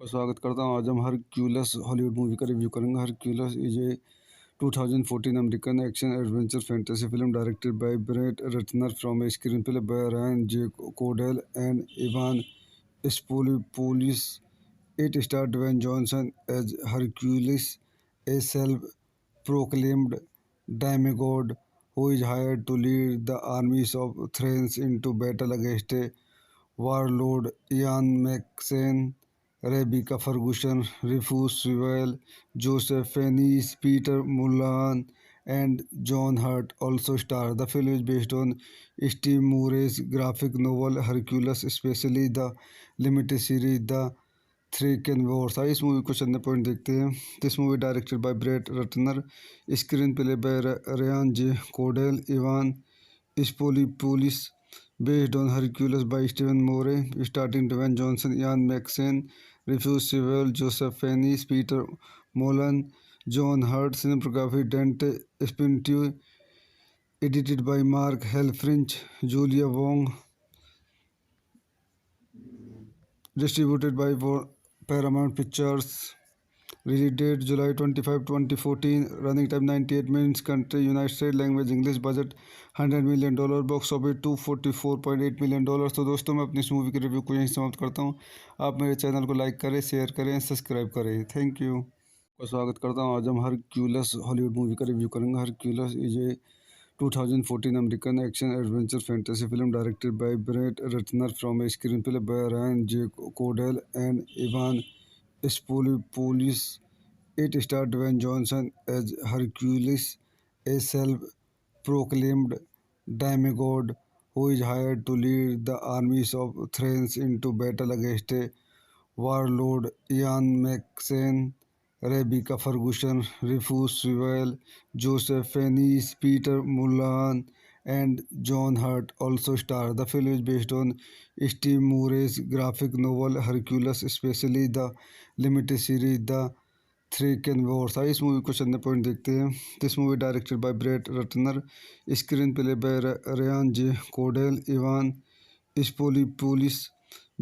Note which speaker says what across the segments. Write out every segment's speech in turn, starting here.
Speaker 1: का स्वागत करता हूँ। आज हम हरक्यूलस हॉलीवुड मूवी का रिव्यू करेंगे। Hercules is a 2014 American action adventure fantasy film directed by Brett Ratner from a screenplay by Ryan J Condal and Evan Spiliotopoulos. It starred Dwayne Johnson as Hercules, a self-proclaimed demigod who is hired to lead the armies of Thrace into battle against a warlord. Ian McShane, Rebecca Ferguson, Rufus Sewell, Joseph Fiennes, Peter Mullan, and John Hurt also star. The film is based on Steve Murray's graphic novel Hercules, especially the limited series The three can Wars. आइए इस movie को चंद point देखते हैं. This movie directed by Brett Ratner, screen play by Ryan J Condal, Evan Spiliotopoulos, based on Hercules by Stephen Moore, starring Dwayne Johnson, Ian McShane, Rufus Sewell, Joseph Fiennes, Peter Mullan, John Hurt. Cinematography Dante Spinto, edited by Mark Helfrich, Julia Wong, distributed by Paramount Pictures. Release date July 25, 2014. Running time 98 minutes. Country United States. Language English. Budget $100 million. Box office $244.8 million. तो दोस्तों मैं अपनी इस movie के review को यहीं समाप्त करता हूँ. आप मेरे चैनल को लाइक करें, शेयर करें, सब्सक्राइब करें. Thank you. का स्वागत करता हूँ. आज हम हरक्यूलस हॉलीवुड मूवी का रिव्यू करेंगे. Hercules is a 2014 American action adventure fantasy film directed by Brett Ratner from a screenplay by Ryan J Condal and Evan Spiliotopoulos. It starred Dwayne Johnson as Hercules, a self-proclaimed demigod who is hired to lead the armies of Thrace into battle against a warlord. Ian McShane, Rebecca Ferguson, Rufus Sewell, Joseph Fiennes, Peter Mullan, and John Hurt also star. The film is based on Steve Murray's graphic novel Hercules, especially the limited series The three can Wars. आइए इस movie को चंद point देखते हैं. This movie directed by Brett Ratner, screen play by Ryan J Condal, Evan Spiliotopoulos,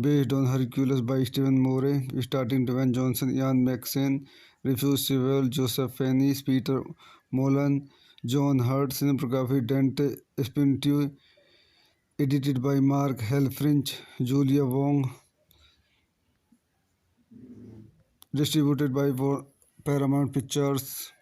Speaker 1: based on Hercules by Stephen Moore, starring Dwayne Johnson, Ian McShane, Rufus Sewell, Joseph Fiennes, Peter Mullan, John Hurt. Cinematography Dante Spinto, edited by Mark Helfrich, Julia Wong, distributed by Paramount Pictures.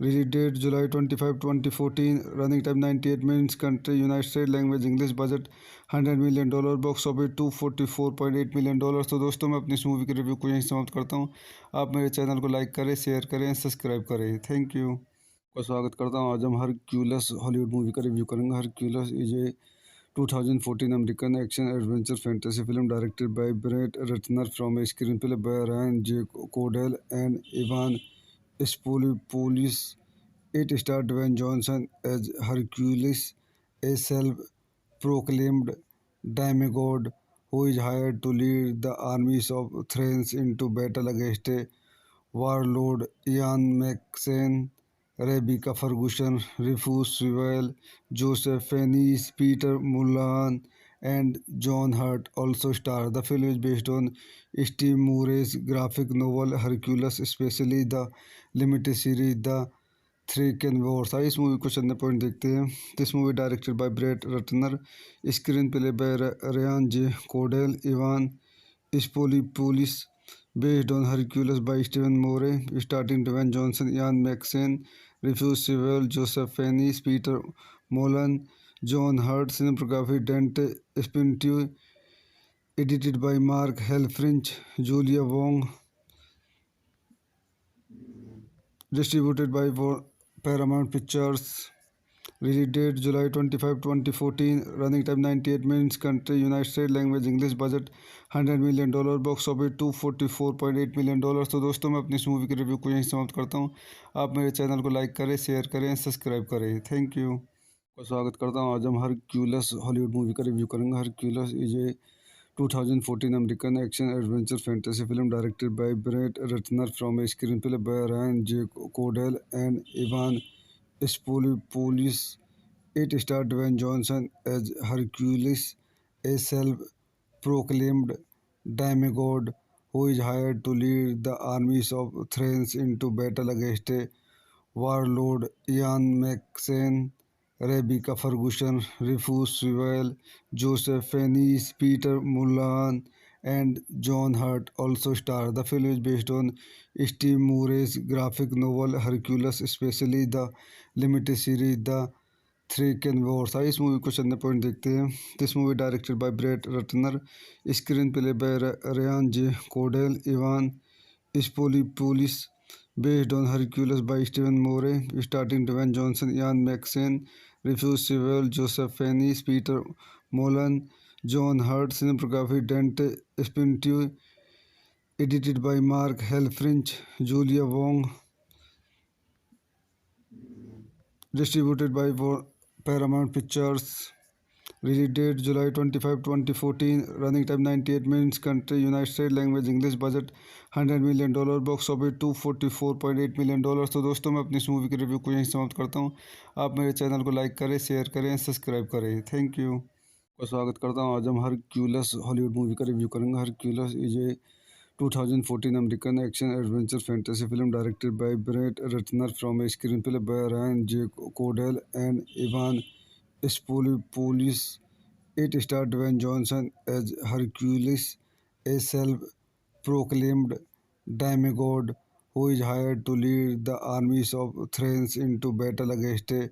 Speaker 1: Release date July 25, 2014. Running time 98 minutes. Country United States. Language English. Budget $100 million. Box office $244.8 million. तो दोस्तों मैं अपनी इस movie के review को यहीं समाप्त करता हूँ. आप मेरे चैनल को लाइक करें, शेयर करें, सब्सक्राइब करें. Thank you. का स्वागत करता हूँ. आज हम हरक्यूलस हॉलीवुड मूवी का रिव्यू करेंगे. Hercules is a 2014 American action adventure fantasy film directed by Brett Ratner from a screenplay by Ryan J Condal and Evan Spiliotopoulos. It starred Dwayne Johnson as Hercules, a self-proclaimed demigod who is hired to lead the armies of Thrace into battle against a warlord. Ian McShane, Rebecca Ferguson, Rufus Sewell, Joseph Fiennes, Peter Mullan, and John Hurt also star. The film is based on Steve Murray's graphic novel Hercules, especially the limited series The three can Wars. आइए इस movie को चंद point देखते हैं. This movie directed by Brett Ratner, screen play by Ryan J Condal, Evan Spiliotopoulos, based on Hercules by Stephen Moore, starring Dwayne Johnson, Ian McShane, Rufus Sewell, Joseph Fiennes, Peter Mullan, John Hurt. Cinematography Dante Spinto, edited by Mark Helfrich, Julia Wong, distributed by Paramount Pictures. Release date July 25, 2014. Running time 98 minutes. Country United States. Language English. Budget $100 million. Box office $244.8 million. तो दोस्तों मैं अपनी इस movie के review को यहीं समाप्त करता हूँ. आप मेरे चैनल को लाइक करें, शेयर करें, सब्सक्राइब करें. Thank you. का स्वागत करता हूँ. आज हम हरक्यूलस हॉलीवुड मूवी का रिव्यू करेंगे. Hercules is a 2014 American action adventure fantasy film directed by Brett Ratner from a screenplay by Ryan J Condal and Evan Spiliotopoulos. It starred Dwayne Johnson as Hercules, a self-proclaimed demigod who is hired to lead the armies of Thrace into battle against a warlord Ian McShane, Rebecca Ferguson, Rufus Sewell, Joseph Fiennes, Peter Mullan, and John Hurt also star. The film is based on Steve Murray's graphic novel Hercules, especially the limited series The Three Can Wars. आइए इस movie को चंद point देखते हैं. This movie directed by Brett Ratner, screen play by Ryan J Condal, Evan Spiliotopoulos, based on Hercules by Stephen Moore, starring Dwayne Johnson, Ian McShane, Rufus Sewell, Joseph Fiennes, Peter Mullan, John Hurt, cinematography Dante Spintu, edited by Mark Helfrich, Julia Wong, distributed by Paramount Pictures. Release date July 25, 2014. Running time 98 minutes. Country United States. Language English. Budget $100 million. Box office $244.8 million. तो दोस्तों मैं अपनी इस movie के review को यहीं समाप्त करता हूँ. आप मेरे चैनल को लाइक करें, शेयर करें, सब्सक्राइब करें. Thank you. को स्वागत करता हूँ. आज हम हरक्यूलस हॉलीवुड मूवी का रिव्यू करेंगे. Hercules is a 2014 American action adventure fantasy film directed by Brett Ratner from a screen play by Ryan J Condal and Evan Spolipolis. It starred Dwayne Johnson as Hercules, a self-proclaimed demigod who is hired to lead the armies of Thrace into battle against a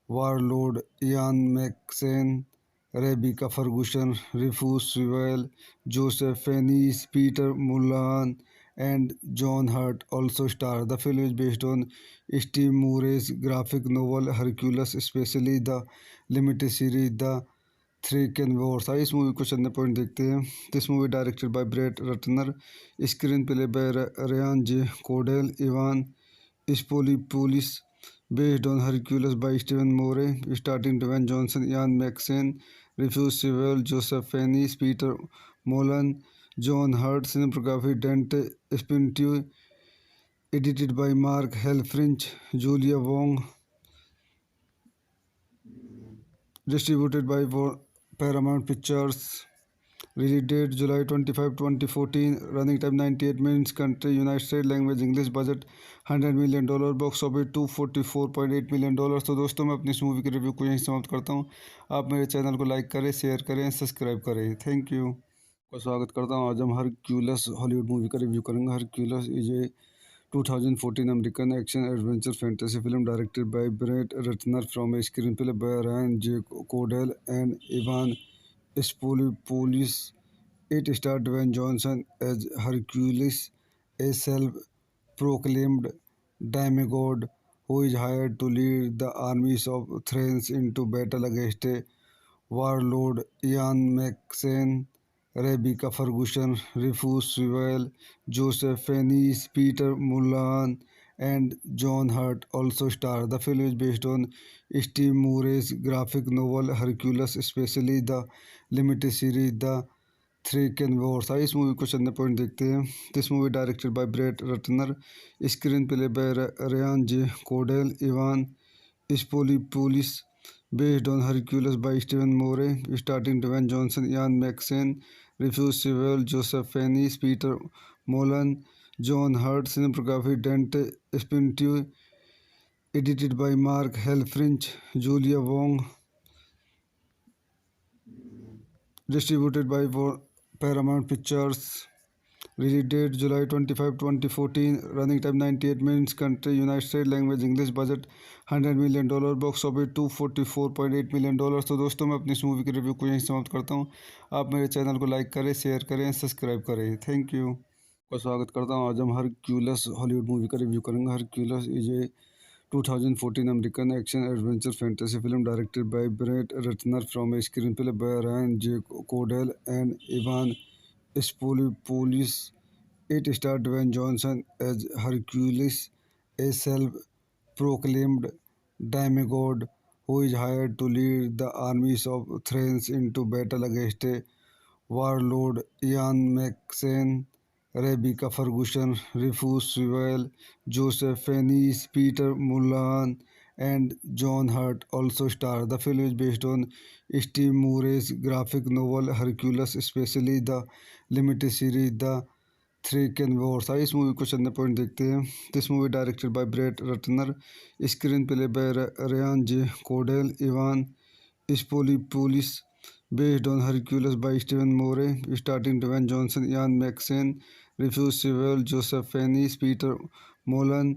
Speaker 1: warlord Ian McShane, Rebecca Ferguson, Rufus Sewell, Joseph Fiennes, Peter Mullan, and John Hurt also star. The film is based on Steve Murray's graphic novel Hercules, especially the limited series The Three Can Wars. आइए इस movie को चंद point देखते हैं. This movie directed by Brett Ratner, screen play by Ryan J Condal, Evan Spiliotopoulos, based on Hercules by Stephen Moore, starring Dwayne Johnson, Ian McShane, Rufus Sewell, Joseph Fiennes, Peter Mullan, John Hurt, cinematography Dante Spintu, edited by Mark Helfrich, Julia Wong, distributed by Paramount Pictures. Release date July 25, 2014. Running time 98 minutes. Country United States. Language English. Budget $100 million. Box office $244.8 million. तो दोस्तों मैं अपनी इस movie के review को यहीं समाप्त करता हूँ. आप मेरे चैनल को लाइक करें, शेयर करें, सब्सक्राइब करें. Thank you. को स्वागत करता हूँ. आज हम हरक्यूलस हॉलीवुड मूवी का रिव्यू करेंगे. Hercules is a 2014 American action adventure fantasy film directed by Brett Ratner from a screen play by Ryan J Condal and Evan Spolipolis. It starred Dwayne Johnson as Hercules, a self-proclaimed demigod who is hired to lead the armies of Thrace into battle against a warlord Ian McShane, Rebecca Ferguson, Rufus Sewell, Joseph Fiennes, Peter Mullan, and John Hurt also star. The film is based on Steve Murray's graphic novel Hercules, especially the limited series The Three Can Wars. आइए इस movie को चंद point देखते हैं. This movie directed by Brett Ratner, screen play by Ryan J Condal, Evan Spiliotopoulos, based on Hercules by Stephen Moore, starring Dwayne Johnson, Ian McShane, Rufus Sewell, Joseph Fiennes, Peter Mullan, John Hurt, cinematography Dante Spintu, edited by Mark Helfrich, Julia Wong, distributed by Paramount Pictures. Release date July 25, 2014. Running time 98 minutes. Country United States. Language English. Budget $100 million. Box office $244.8 million. तो दोस्तों मैं अपनी इस movie के review को यहीं समाप्त करता हूँ. आप मेरे चैनल को लाइक करें, शेयर करें, सब्सक्राइब करें. Thank you. को स्वागत करता हूँ. आज हम हरक्यूलस हॉलीवुड मूवी का रिव्यू करेंगे. Hercules is a 2014 American action adventure fantasy film directed by Brett Ratner from a screen play by Ryan J Condal and Evan Spolipolis. It starred Dwayne Johnson as Hercules, a self-proclaimed demigod who is hired to lead the armies of Thrace into battle against a warlord Ian McShane, Rebecca Ferguson, Rufus Sewell, Joseph Fiennes, Peter Mullan, and John Hurt also star. The film is based on Steve Murray's graphic novel Hercules, especially the limited series The three can Wars. आइए इस movie को चंद point देखते हैं। This movie directed by Brett Ratner, screen play by Ryan J Condal, Evan Spiliotopoulos, based on Hercules by Stephen Moore, starring Dwayne Johnson, Ian McShane, Rufus Sewell, Joseph Fiennes, Peter Mullan,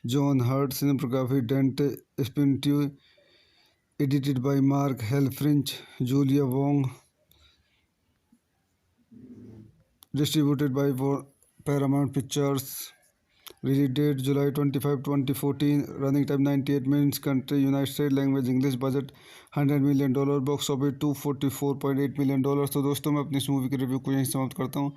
Speaker 1: John Hurt, cinematography Dante Spintu, edited by Mark Helfrich, Julia Wong, distributed by Paramount Pictures. Release date July 25, 2014. Running time 98 minutes. Country United States. Language English. Budget $100 million. Box office $244.8 million। तो दोस्तों मैं अपनी इस movie के review को यहीं समाप्त करता हूँ।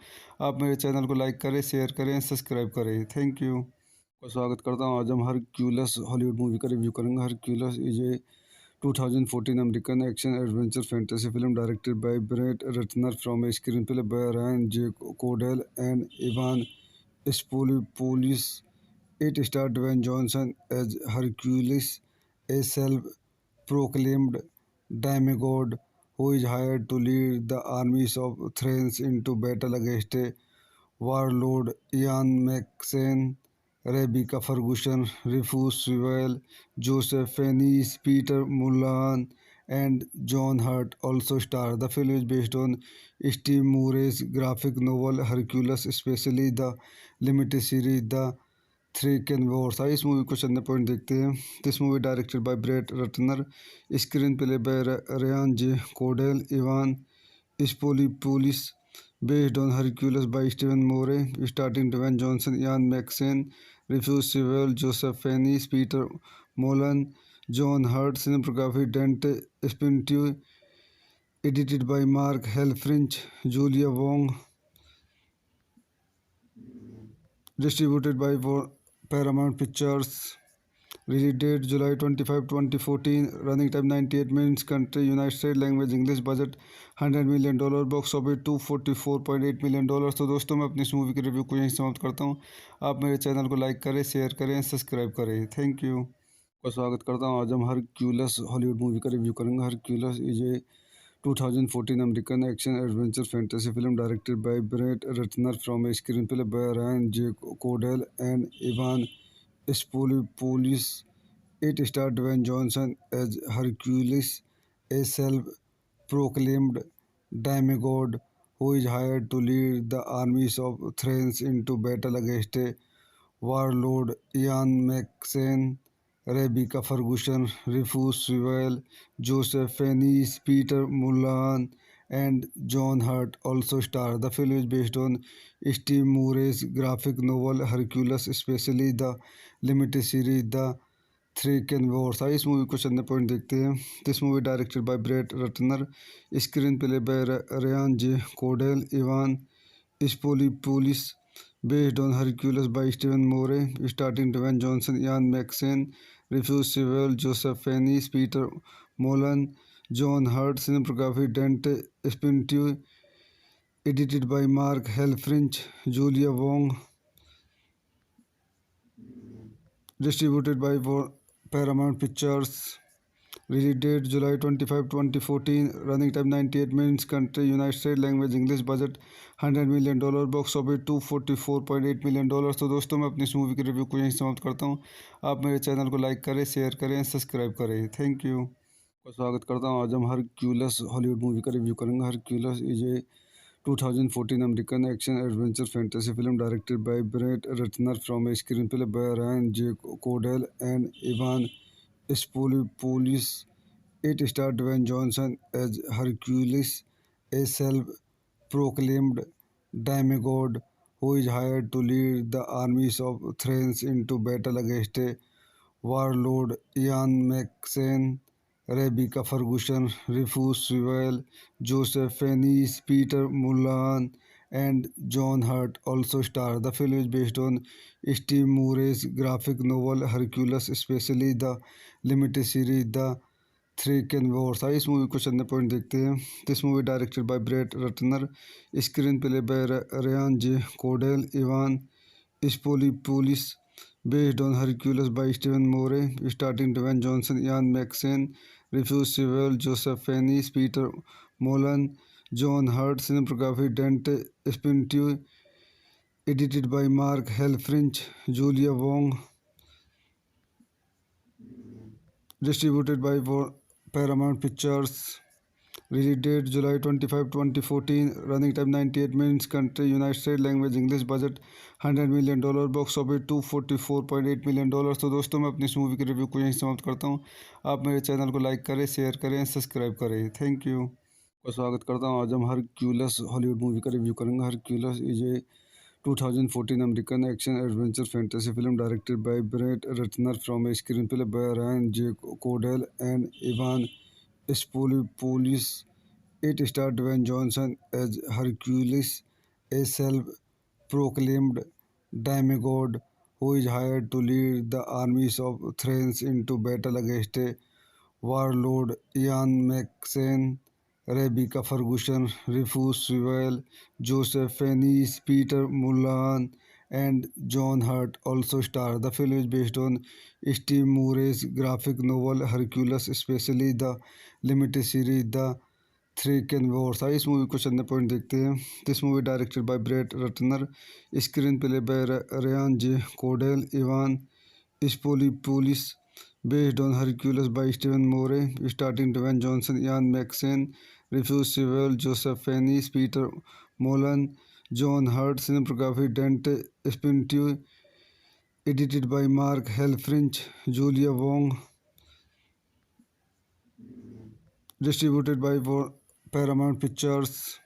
Speaker 1: आप मेरे चैनल को लाइक करें, शेयर करें, सब्सक्राइब करें। Thank you. का स्वागत करता हूँ। आज हम हरक्यूलस हॉलीवुड मूवी का रिव्यू करेंगे। Hercules is a 2014 American action adventure fantasy film directed by Brett Ratner from a screen play by Ryan J Condal and Evan Police. It stars Dwayne Johnson as Hercules, a self-proclaimed demigod who is hired to lead the armies of Thrace into battle against a warlord. Ian McShane, Rebecca Ferguson, Rufus Sewell, Joseph Fiennes, Peter Mullan, and John Hurt also star. The film is based on Steve Moore's graphic novel Hercules, especially the limited series The three can Wars. आइए इस movie को चंद point देखते हैं। This movie directed by Brett Ratner, screen play by Ryan J Condal, Evan Spiliotopoulos, based on Hercules by Stephen Moore, starring Dwayne Johnson, Ian McShane, Rufus Sewell, Joseph Fiennes, Peter Mullan, John Hurt, cinematography Dante Spintu, edited by Mark Helfrich, Julia Wong, distributed by Paramount Pictures. Release date July 25, 2014. Running time 98 minutes. Country United States. Language English. Budget $100 million. Box office $244.8 million। तो दोस्तों मैं अपनी इस movie के review को यहीं समाप्त करता हूँ। आप मेरे चैनल को लाइक करें, शेयर करें, सब्सक्राइब करें। Thank you. का स्वागत करता हूँ। आज हम हरक्यूलस हॉलीवुड मूवी का रिव्यू करेंगे। Hercules is a 2014 American action adventure fantasy film directed by Brett Ratner from a screen play by Ryan J Condal and Evan Police. It stars Dwayne Johnson as Hercules, a self-proclaimed demigod who is hired to lead the armies of Thrace into battle against a warlord. Ian McShane, Rebecca Ferguson, Rufus Sewell, Joseph Fiennes, Peter Mullan, and John Hurt also star. The film is based on Steve Moore's graphic novel Hercules, especially the limited series The three can Wars. आइए इस movie को चंद point देखते हैं। This movie directed by Brett Ratner, screen play by Ryan J Condal, Evan Spiliotopoulos, based on Hercules by Stephen Moore, starring Dwayne Johnson, Ian McShane, Rufus Sewell, Joseph Fiennes, Peter Mullan, John Hurt, cinematography Dante Spintu, edited by Mark Helfrich, Julia Wong, distributed by Paramount Pictures. Release date July 25, 2014. Running time 98 minutes. Country United States. Language English. Budget $100 million. Box office $244.8 million। तो दोस्तों मैं अपनी इस movie के review को यहीं समाप्त करता हूँ। आप मेरे चैनल को लाइक करें, शेयर करें, सब्सक्राइब करें। Thank you. का स्वागत करता हूँ। आज हम हरक्यूलस हॉलीवुड मूवी का रिव्यू करेंगे। Hercules is a 2014 American action adventure fantasy film directed by Brett Ratner from a screen play by Ryan J Condal and Evan Police. It stars Dwayne Johnson as Hercules, a self-proclaimed demigod who is hired to lead the armies of Thrace into battle against a warlord. Ian McShane, Rebecca Ferguson, Rufus Sewell, Joseph Fiennes, Peter Mullan, and John Hurt also star. The film is based on Steve Moore's graphic novel Hercules, especially the limited series The three can Wars. आइए इस movie को चंद point देखते हैं। This movie directed by Brett Ratner, screen play by Ryan J Condal, Evan Spiliotopoulos, based on Hercules by Stephen Moore, starring Dwayne Johnson, Ian McShane, Rufus Sewell, Joseph Fiennes, Peter Mullan, John Hurt, cinematography Dante Spintu, edited by Mark Helfrich, Julia Wong, distributed by Paramount Pictures. Release date July 25, 2014. Running time 98 minutes. Country United States. Language English. Budget $100 million. Box office $244.8 million। तो दोस्तों मैं अपनी इस movie के review को यहीं समाप्त करता हूँ। आप मेरे चैनल को लाइक करें, शेयर करें, सब्सक्राइब करें। Thank you. का स्वागत करता हूँ। आज हम हरक्यूलस हॉलीवुड मूवी का रिव्यू करेंगे। Hercules is a 2014 American action adventure fantasy film directed by Brett Ratner from a screenplay by Ryan J. Cordell and Ivan Spolipoulos. It starred Dwayne Johnson as Hercules, a self-proclaimed demigod who is hired to lead the armies of Thrace into battle against a warlord. Ian McShane, Rebecca Ferguson, Rufus Sewell, Joseph Fiennes, Peter Mullan, and John Hurt also star. The film is based on Steve Murray's graphic novel Hercules, especially the limited series The three can Wars. आइए इस movie को चंद point देखते हैं। This movie directed by Brett Ratner, screen play by Ryan J Condal, Evan Spiliotopoulos, based on Hercules by Stephen Moore, starring Dwayne Johnson, Ian McShane, Rufus Sewell, Joseph Fiennes, Peter Mullan, John Hurt, cinematography Dante Spintu, edited by Mark Helfrich, Julia Wong, distributed by Paramount Pictures.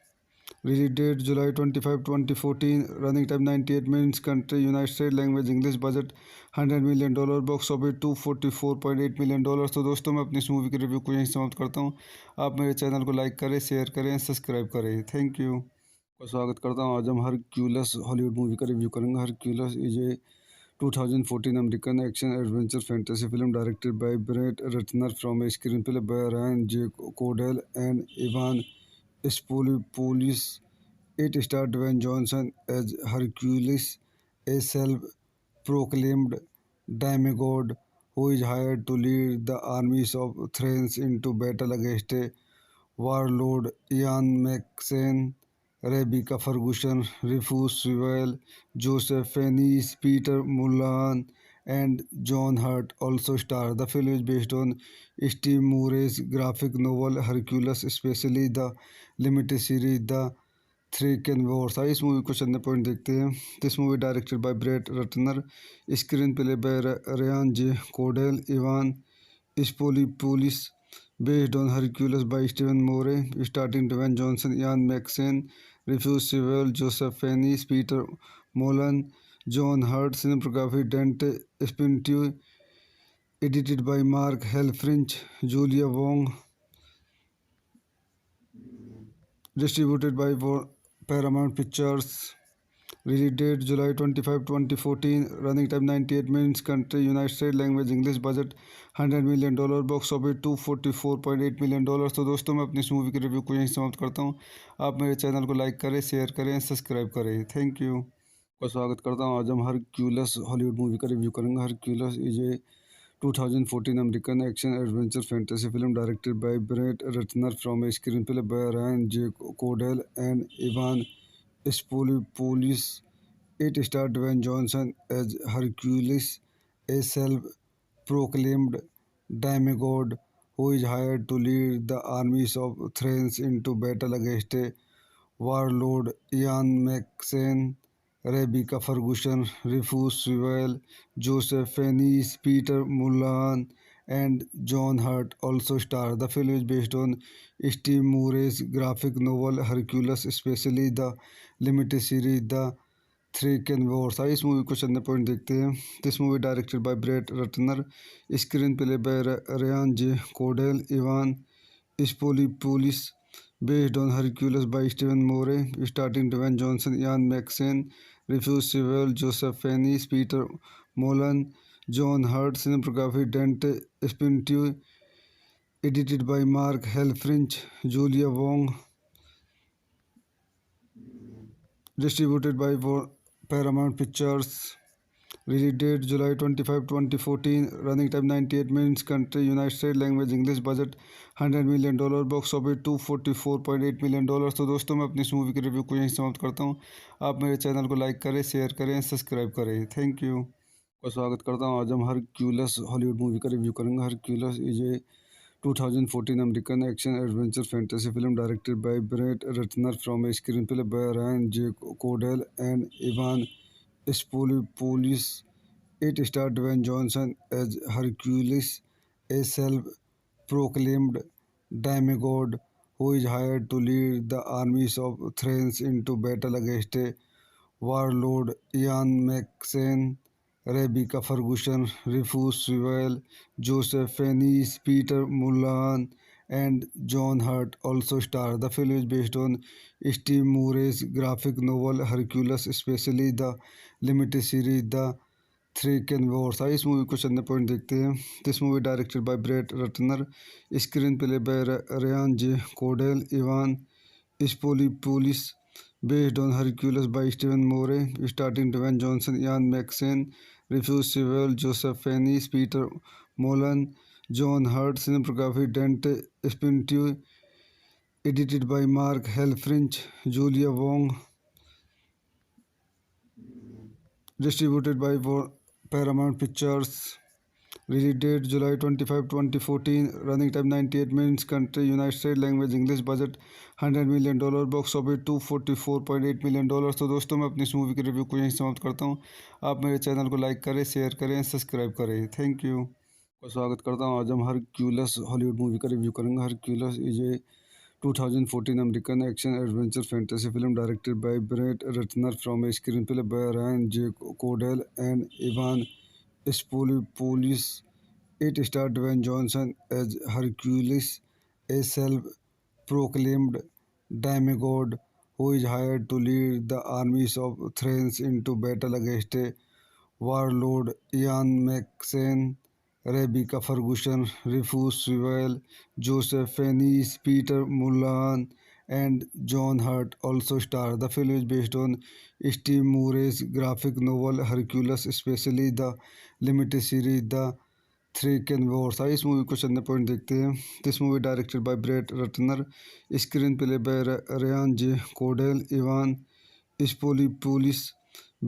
Speaker 1: Release date July 25, 2014. Running time 98 minutes. Country United States. Language English. Budget $100 million. Box office $244.8 million। तो दोस्तों मैं अपनी इस movie के review को यहीं समाप्त करता हूँ। आप मेरे चैनल को लाइक करें, शेयर करें, सब्सक्राइब करें। Thank you. का स्वागत करता हूँ। आज हम हरक्यूलस हॉलीवुड मूवी का रिव्यू करेंगे। Hercules is a 2014 American action adventure fantasy film directed by Brett Ratner from a screenplay by Ryan J. Cordell and Ivan Spolipoulos. It starred Dwayne Johnson as Hercules, a self-proclaimed demigod who is hired to lead the armies of Thrace into battle against a warlord. Ian McShane, Rebecca Ferguson, Rufus Sewell, Joseph Fiennes, Peter Mullan, and John Hurt also star. The film is based on Steve Murray's graphic novel Hercules, especially the limited series The three can Wars. आइए इस movie को चंद point देखते हैं। This movie directed by Brett Ratner, screen play by Ryan J Condal, Evan Spiliotopoulos, based on Hercules by Stephen Moore, starring Dwayne Johnson, Ian McShane, Rufus Sewell, Joseph Fiennes, Peter Mullan, John Hurt, cinematography Dante Spintu, edited by Mark Helfrich, Julia Wong, distributed by Paramount Pictures. Release date July 25, 2014. Running time 98 minutes. Country United States. Language English. Budget $100 million। Box office $244.8 million। तो दोस्तों मैं अपनी इस movie के review को यहीं समाप्त करता हूँ। आप मेरे चैनल को लाइक करें, शेयर करें, सब्सक्राइब करें। Thank you. का स्वागत करता हूँ। आज हम हरक्यूलस हॉलीवुड मूवी का रिव्यू करेंगे। Hercules is a 2014 American action adventure fantasy film directed by Brett Ratner from a screenplay by Ryan J. Cordell and Ivan Spolipoulos. It starred Dwayne Johnson as Hercules, a self-proclaimed demigod who is hired to lead the armies of Thrace into battle against a warlord. Ian McShane, Rebecca Ferguson, Rufus Sewell, Joseph Fiennes, Peter Mullan, and John Hurt also star. The film is based on Steve Murray's graphic novel Hercules, especially the limited series The three can Wars. आइए इस movie को चंद point देखते हैं। This movie directed by Brett Ratner, screen play by Ryan J Condal, Evan Spiliotopoulos, based on Hercules by Stephen Moore, starring Dwayne Johnson, Ian McShane, Rufus Sewell, Joseph Fiennes, Peter Mullan, John Hurt, cinematography Dante Spintu, edited by Mark Helfrich, Julia Wong, distributed by Paramount Pictures. Release date July 25, 2014. Running time 98 minutes. Country United States. Language English. Budget $100 million. Box office $244.8 million. तो दोस्तों मैं अपनी इस movie के review को यहीं समाप्त करता हूँ। आप मेरे चैनल को लाइक करें, शेयर करें, सब्सक्राइब करें। Thank you. का स्वागत करता हूँ। आज हम हरक्यूलस हॉलीवुड मूवी का रिव्यू करेंगे। Hercules is a 2014 American action adventure fantasy film directed by Brett Ratner from a screenplay by Ryan J Condal and Evan Spiliotopoulos. It starred Dwayne Johnson as Hercules, a self-proclaimed demigod who is hired to lead the armies of Thrace into battle against a warlord. Ian McShane, Rebecca Ferguson, Rufus Sewell, Joseph Fiennes, Peter Mullan, and John Hurt also star. The film is based on Steve Murray's graphic novel Hercules, especially the limited series The three can Wars. आइए इस movie को चंद point देखते हैं. This movie directed by Brett Ratner, screen play by Ryan J Condal, Evan Spiliotopoulos, based on Hercules by Stephen Moore, starring Dwayne Johnson, Ian McShane, Rufus Sewell, Joseph Fiennes, Peter Mullan, John Hurt. Cinematography Dante Spintu, edited by Mark Helfrich, Julia Wong, distributed by Paramount Pictures. Release date July 25, 2014. Running time 98 minutes. Country United States. Language English. Budget $100 million. Box office $244.8 million. तो दोस्तों मैं अपनी इस movie के review को यहीं समाप्त करता हूँ. आप मेरे चैनल को लाइक करें, शेयर करें, सब्सक्राइब करें. Thank you. का स्वागत करता हूँ. आज हम हरक्यूलस हॉलीवुड मूवी का रिव्यू करेंगे. Hercules is a 2014 American action adventure fantasy film directed by Brett Ratner from a screenplay by Ryan J Condal and Evan Spoolipolis. It starred Dwayne Johnson as Hercules, a self-proclaimed demigod who is hired to lead the armies of Thrace into battle against a warlord. Ian McShane, Rebecca Ferguson, Rufus Sewell, Joseph Fiennes, Peter Mullan, and John Hurt also star. The film is based on Steve Murray's graphic novel Hercules, especially the limited series The three can Wars. आइए इस movie को चंद point देखते हैं. This movie directed by Brett Ratner, screen play by Ryan J Condal, Evan Spiliotopoulos,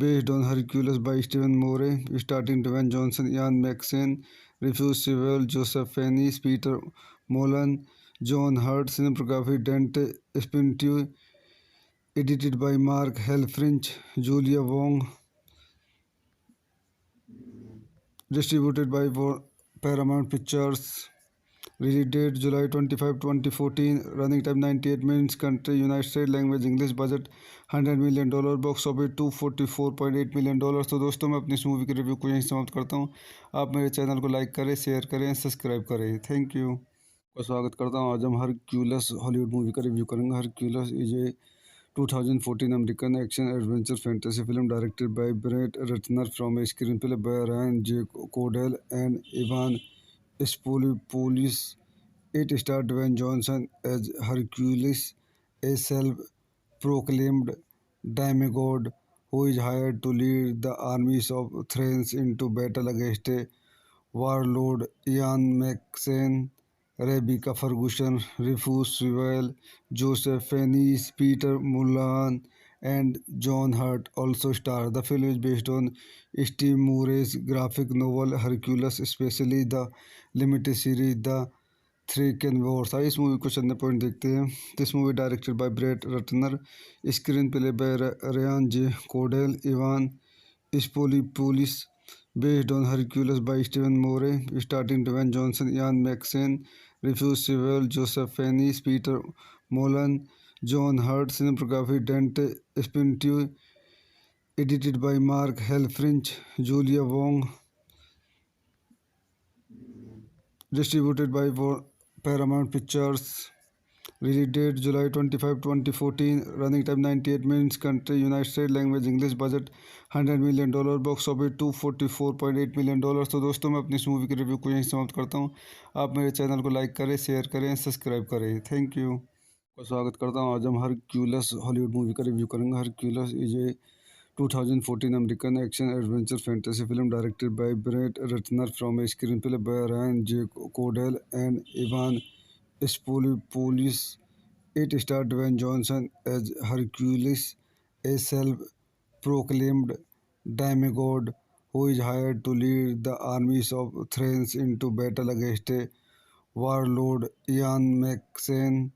Speaker 1: based on Hercules by Stephen Moore, starring Dwayne Johnson, Ian McShane, Rufus Sewell, Joseph Fiennes, Peter Mullan, John Hurt. Cinematography Dante Spintu, edited by Mark Helfrich, Julia Wong, distributed by Paramount Pictures. Release date July 25, 2014. Running time 98 minutes. Country United States. Language English. Budget $100 million. Box office $244.8 million. तो दोस्तों मैं अपनी इस movie के review को यहीं समाप्त करता हूँ. आप मेरे चैनल को लाइक करें, शेयर करें, सब्सक्राइब करें. Thank you. का स्वागत करता हूँ. आज हम हरक्यूलस हॉलीवुड मूवी का रिव्यू करेंगे. Hercules is a 2014 American action adventure fantasy film directed by Brett Ratner from a screenplay by Ryan J Condal and Evan Spoolipolis. It starred Dwayne Johnson as Hercules, a self-proclaimed demigod who is hired to lead the armies of Thrace into battle against a warlord. Ian McShane, Rebecca Ferguson, Rufus Sewell, Joseph Fiennes, Peter Mullan, and John Hurt also star. The film is based on Steve Murray's graphic novel Hercules, especially the limited series The three can Wars. आइए इस movie को चंद point देखते हैं. This movie directed by Brett Ratner, screen play by Ryan J Condal, Evan Spiliotopoulos, based on Hercules by Stephen Moore, starring Dwayne Johnson, Ian McShane, Rufus Sewell, Joseph Fiennes, Peter Mullan, John Hurt. Cinematography Dante Spintu, edited by Mark Helfrich, Julia Wong, distributed by Paramount Pictures. Release date July 25, 2014. Running time 98 minutes. Country United States. Language English. Budget $100 million. Box office $244.8 million. तो दोस्तों मैं अपनी इस movie के review को यहीं समाप्त करता हूँ. आप मेरे चैनल को लाइक करें, शेयर करें, सब्सक्राइब करें. Thank you. का स्वागत करता हूँ. आज हम हरक्यूलस हॉलीवुड मूवी का रिव्यू करेंगे. Hercules is a 2014 American action-adventure fantasy film directed by Brett Ratner from a screenplay by Ryan J. Cordell and Ivan Spoulopoulos. It starred Dwayne Johnson as Hercules, a self-proclaimed demigod who is hired to lead the armies of Thrace into battle against a warlord. Ian McShane,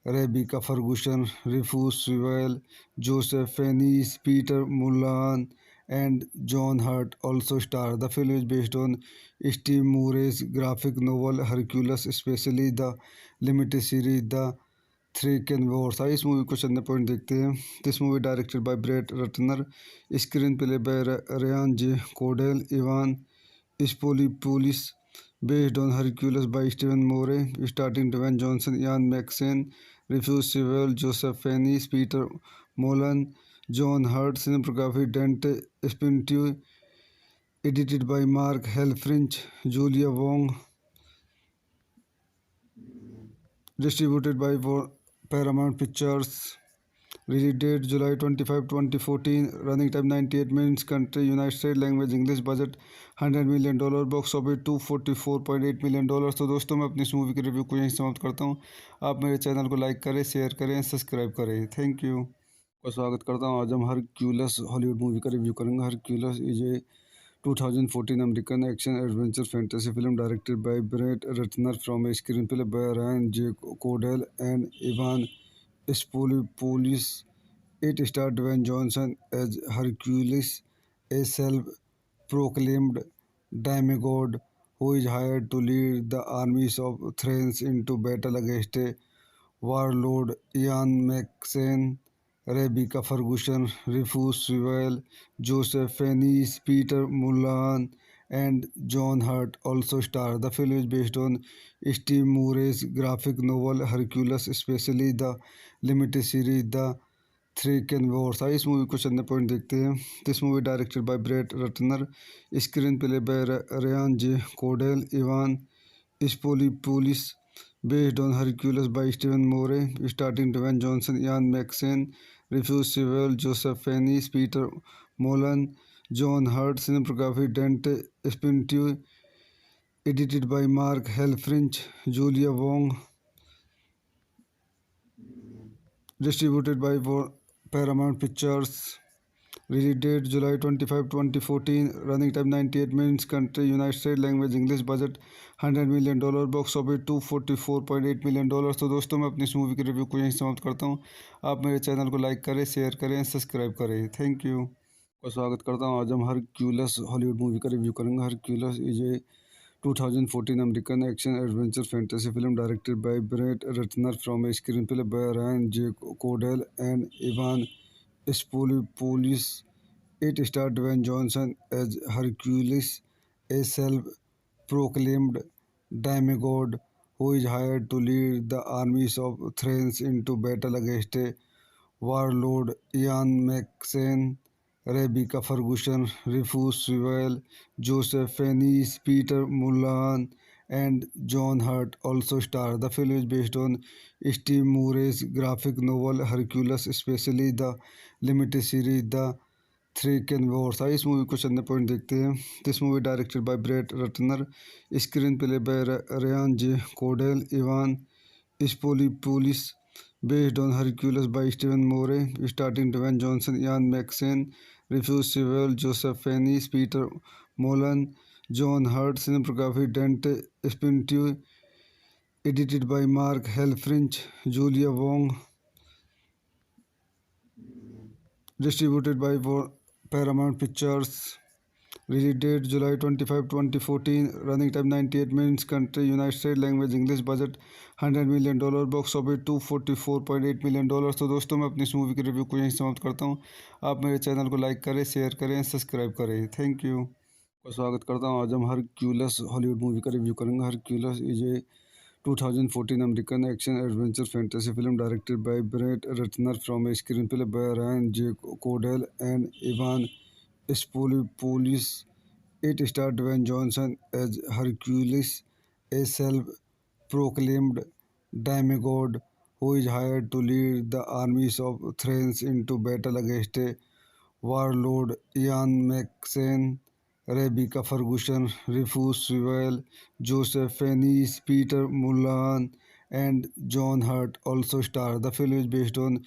Speaker 1: Rebecca Ferguson, Rufus Sewell, Joseph Fiennes, Peter Mullan, and John Hurt also star. The film is based on Steve Murray's graphic novel Hercules, especially the limited series The Thraken Wars। आइए इस movie को चंद point देखते हैं। This movie directed by Brett Ratner, screen play by Ryan J Condal, Evan Spiliotopoulos, based on Hercules by Stephen Moore, starring Dwayne Johnson, Ian McShane, Rufus Sewell, Joseph Fiennes, Peter Mullan, John Hurt, cinematography Dante Spintu, edited by Mark Helfrich, Julia Wong, distributed by Paramount Pictures. Release date July 25, 2014. Running time 98 minutes. Country United States. Language English. Budget $100 million. Box office $244.8 million। तो दोस्तों मैं अपनी इस movie के review को यहीं समाप्त करता हूँ। आप मेरे चैनल को लाइक करें, शेयर करें, सब्सक्राइब करें। Thank you. का स्वागत करता हूँ। आज हम हरक्यूलस हॉलीवुड मूवी का रिव्यू करेंगे। Hercules is a 2014 American action-adventure fantasy film directed by Brett Ratner from a screenplay by Ryan J. Cordell and Ivan Spoulopoulos. It starred Dwayne Johnson as Hercules, a self-proclaimed demigod who is hired to lead the armies of Thrace into battle against a warlord. Ian McShane, Rebecca Ferguson, Rufus Sewell, Joseph Fiennes, Peter Mullan, and John Hurt also star. The film is based on Steve Murray's graphic novel Hercules, especially the limited series The Thraken Wars। आइए इस movie को चंद point देखते हैं। This movie directed by Brett Ratner, screen play by Ryan J Condal, Evan Spiliotopoulos, based on Hercules by Stephen Moore, starring Dwayne Johnson, Ian McShane, Rufus Sewell, Joseph Fiennes, Peter Mullan, John Hurt, cinematography Dante Spintu, edited by Mark Helfrich, Julia Wong, distributed by Paramount Pictures. Release date July 25, 2014. Running time 98 minutes. Country United States. Language English. Budget $100 million। Box office $244.8 million। तो दोस्तों मैं अपनी इस movie के review को यहीं समाप्त करता हूँ। आप मेरे चैनल को लाइक करें, शेयर करें, सब्सक्राइब करें। Thank you. का स्वागत करता हूँ। आज हम हरक्यूलस हॉलीवुड मूवी का रिव्यू करेंगे। Hercules is a 2014 American action-adventure fantasy film directed by Brett Ratner from a screenplay by Ryan J. Cordell and Ivan Spoulopoulos. It starred Dwayne Johnson as Hercules, a self-proclaimed demigod who is hired to lead the armies of Thrace into battle against a warlord. Ian McShane, Rebecca Ferguson, Rufus Sewell, Joseph Fiennes, Peter Mullan, and John Hurt also star. The film is based on Steve Murray's graphic novel Hercules, especially the limited series The Thraken Wars। आइए इस movie को चंद point देखते हैं। This movie directed by Brett Ratner, screen play by Ryan J Condal, Evan Spiliotopoulos, based on Hercules by Stephen Moore, starring Dwayne Johnson, Ian McShane, Rufus Sewell, Joseph Fiennes, Peter Mullan, John Hurt, cinematography Dante Spintu, edited by Mark Helfrich, Julia Wong, distributed by Paramount Pictures. Release date July 25, 2014. Running time 98 minutes. Country United States. Language English. Budget $100 million। Box office $244.8 million। तो दोस्तों मैं अपनी इस movie के review को यहीं समाप्त करता हूँ। आप मेरे चैनल को लाइक करें, शेयर करें, सब्सक्राइब करें। Thank you. का स्वागत करता हूँ। आज हम हरक्यूलस हॉलीवुड मूवी का रिव्यू करेंगे। Hercules is a 2014 American action-adventure fantasy film directed by Brett Ratner from a screenplay by Ryan J. Cordell and Ivan Spoulopoulos. It starred Dwayne Johnson as Hercules, a self-proclaimed demigod who is hired to lead the armies of Thrace into battle against a Warlord Ian McShane, Rebecca Ferguson, Rufus Sewell, Joseph Fiennes, Peter Mullan, and John Hurt also star. The film is based on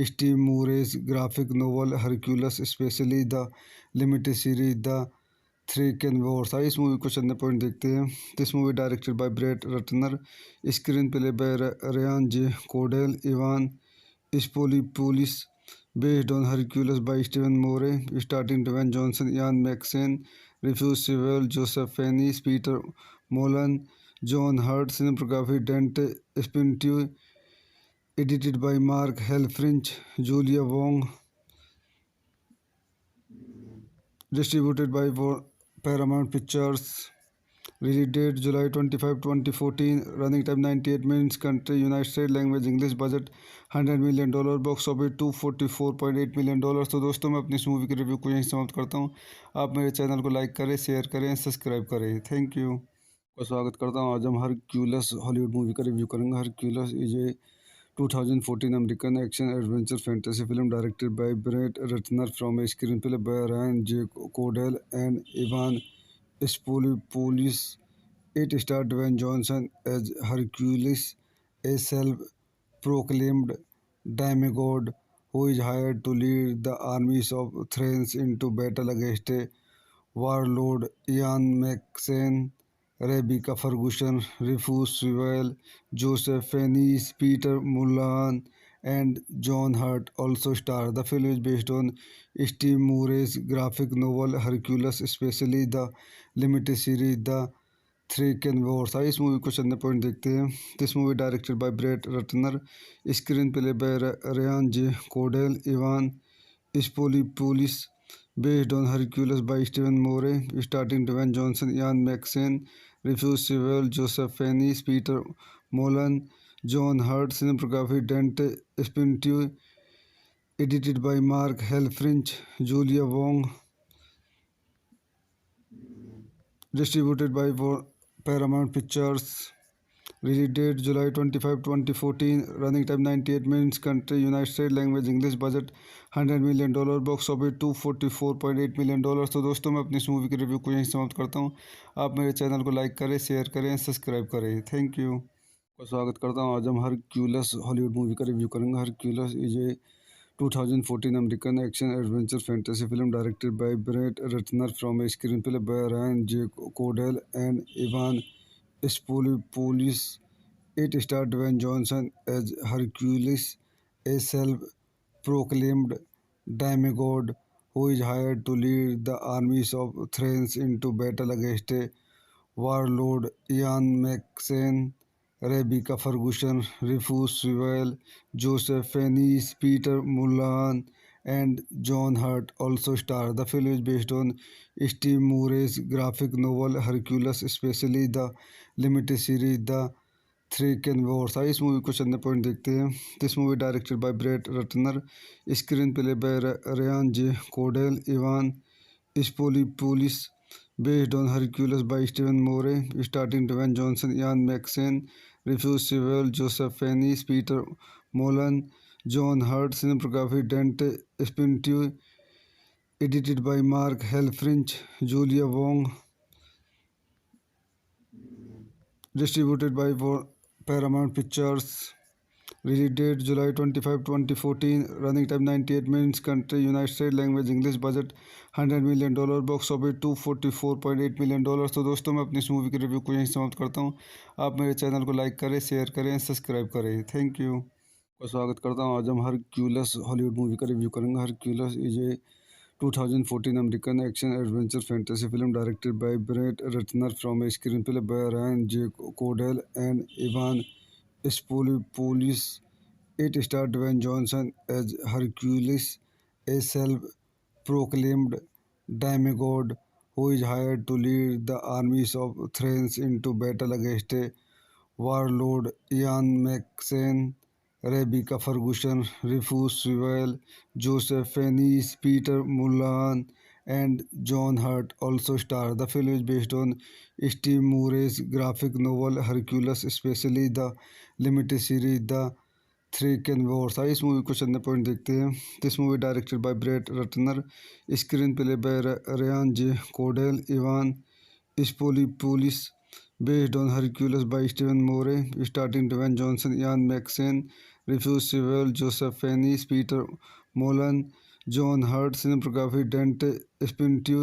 Speaker 1: Steve Murray's graphic novel Hercules, especially the limited series The Three Can Wars। आइए इस movie को चंद point देखते हैं। This movie directed by Brett Ratner, screen play by Ryan J Condal, Evan Ispolipolis, based on Hercules by Stephen Moore, starring Dwayne Johnson, Ian McShane, Rufus Sewell, Joseph Fiennes, Peter Mullan, John Hurt, cinematography Dante Spintu, edited by Mark Helfrich, Julia Wong, distributed by Paramount Pictures. Release date July 25, 2014. Running time 98 minutes. Country United States. Language English. Budget $100 million. Box office $244.8 million। तो दोस्तों मैं अपनी इस movie के review को यहीं समाप्त करता हूँ। आप मेरे चैनल को लाइक करें, शेयर करें, सब्सक्राइब करें। Thank you. का स्वागत करता हूँ। आज हम हरक्यूलस हॉलीवुड मूवी का रिव्यू करेंगे। Hercules is a 2014 American action adventure fantasy film directed by Brett Ratner from a screen play by Ryan J Condal and Evan Ispolipolis. It stars Dwayne Johnson as Hercules, a self-proclaimed demigod who is hired to lead the armies of Thrace into battle against a warlord. Ian McShane, Rebecca Ferguson, Rufus Sewell, Joseph Fiennes, Peter Mullan, and John Hurt also star. The film is based on Steve Murray's graphic novel Hercules, especially the limited series The Three Can Wars। आइए इस movie को चंद point देखते हैं। This movie directed by Brett Ratner, screen play by Ryan J Condal, Evan Ispolipolis, based on Hercules by Stephen Moore, starring Dwayne Johnson, Ian McShane, Rufus Sewell, Joseph Fiennes, Peter Mullan, John Hurt, cinematography Dante Spintu, edited by Mark Helfrich, Julia Wong, distributed by Paramount Pictures. Release date July 25, 2014. Running time 98 minutes. Country United States. Language English. Budget $100 million। Box office $244.8 million। तो दोस्तों मैं अपनी इस movie के review को यहीं समाप्त करता हूँ। आप मेरे चैनल को लाइक करें, शेयर करें, सब्सक्राइब करें। Thank you. का स्वागत करता हूँ। आज हम हरक्यूलस हॉलीवुड मूवी का रिव्यू करेंगे। Hercules is a 2014 American action adventure fantasy film directed by Brett Ratner from a screen play by Ryan J Condal and Evan Ispolipolis. It stars Dwayne Johnson as Hercules, a self-proclaimed demigod who is hired to lead the armies of Thrace into battle against a warlord. Ian McShane, Rebecca Ferguson, Rufus Sewell, Joseph Fiennes, Peter Mullan, and John Hurt also star. The film is based on Steve Murray's graphic novel Hercules, especially the limited series The Three Can Wars। आइए इस movie को चंद point देखते हैं। This movie directed by Brett Ratner, screen play by Ryan J Condal, Evan Ispolipolis, based on Hercules by Stephen Moore, starring Dwayne Johnson, Ian McShane, Rufus Sewell, Joseph Fiennes, Peter Mullan, John Hurt, cinematography Dante Spintu, edited by Mark Helfrich, Julia Wong, distributed by Paramount Pictures. Release date July 25, 2014. Running time 98 minutes. Country United States. Language English. Budget $100 million। Box office $244.8 million। तो दोस्तों मैं अपनी इस movie के review को यहीं समाप्त करता हूँ। आप मेरे चैनल को लाइक करें, शेयर करें, सब्सक्राइब करें। Thank you. का स्वागत करता हूँ। आज हम हरक्यूलस हॉलीवुड मूवी का रिव्यू करेंगे। Hercules is a 2014 American action adventure fantasy film directed by Brett Ratner from a screen play by Ryan J Condal and Evan Ispolipolis. It stars Dwayne Johnson as Hercules, a self-proclaimed demigod who is hired to lead the armies of Thrace into battle against a warlord. Ian McShane, Rebecca Ferguson, Rufus Sewell, Joseph Fiennes, Peter Mullan, and John Hurt also star. The film is based on Steve Murray's graphic novel Hercules, especially the limited series The three can Wars. आइए इस movie को चंद point देखते हैं। This movie directed by Brett Ratner, screen play by Ryan J Condal, Evan Spiliotopoulos, based on Hercules by Stephen Moore, starring Dwayne Johnson, Ian McShane, Rufus Sewell, Joseph Fiennes, Peter Mullan, John Hurt, cinematography Dante Spintu,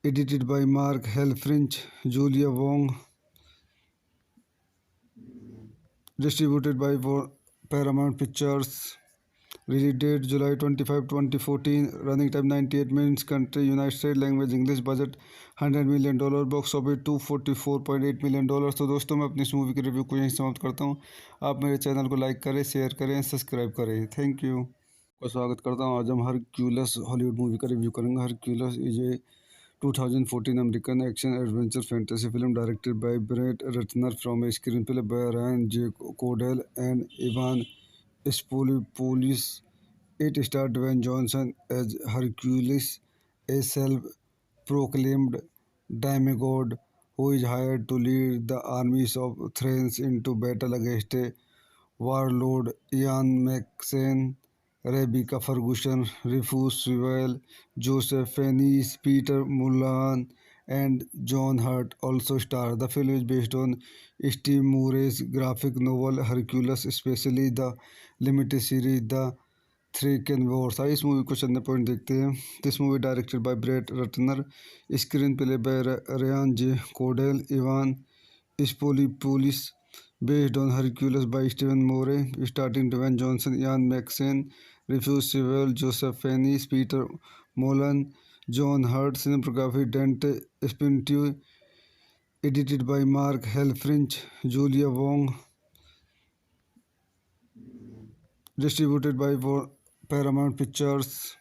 Speaker 1: edited by Mark Helfrich, Julia Wong, distributed by Paramount Pictures. Release date July 25, 2014. Running time 98 minutes. Country United States. Language English. Budget $100 million. Box office $244.8 million। तो दोस्तों मैं अपनी इस movie के review को यहीं समाप्त करता हूँ। आप मेरे चैनल को लाइक करें, शेयर करें, सब्सक्राइब करें। Thank you. को स्वागत करता हूँ। आज हम हरक्यूलस हॉलीवुड मूवी का रिव्यू करेंगे। Hercules is a 2014 American action adventure fantasy film directed by Brett Ratner from a screen play by Ryan J Condal and Evan Police. It starred Dwayne Johnson as Hercules, a self-proclaimed demigod who is hired to lead the armies of Thrace into battle against a warlord. Ian McShane, Rebecca Ferguson, Rufus Sewell, Joseph Fiennes, Peter Mullan, and John Hurt also star. The film is based on Steve Moore's graphic novel Hercules, especially the limited series The three can Wars. आइए इस movie को चंद point देखते हैं। This movie directed by Brett Ratner, screen play by Ryan J Condal, Evan Spiliotopoulos, based on Hercules by Stephen Moore, starring Dwayne Johnson, Ian McShane, Rufus Sewell, Joseph Fiennes, Peter Mullan, John Hurt, cinematography Dante Spintu, edited by Mark Helfrich, Julia Wong, distributed by Paramount Pictures.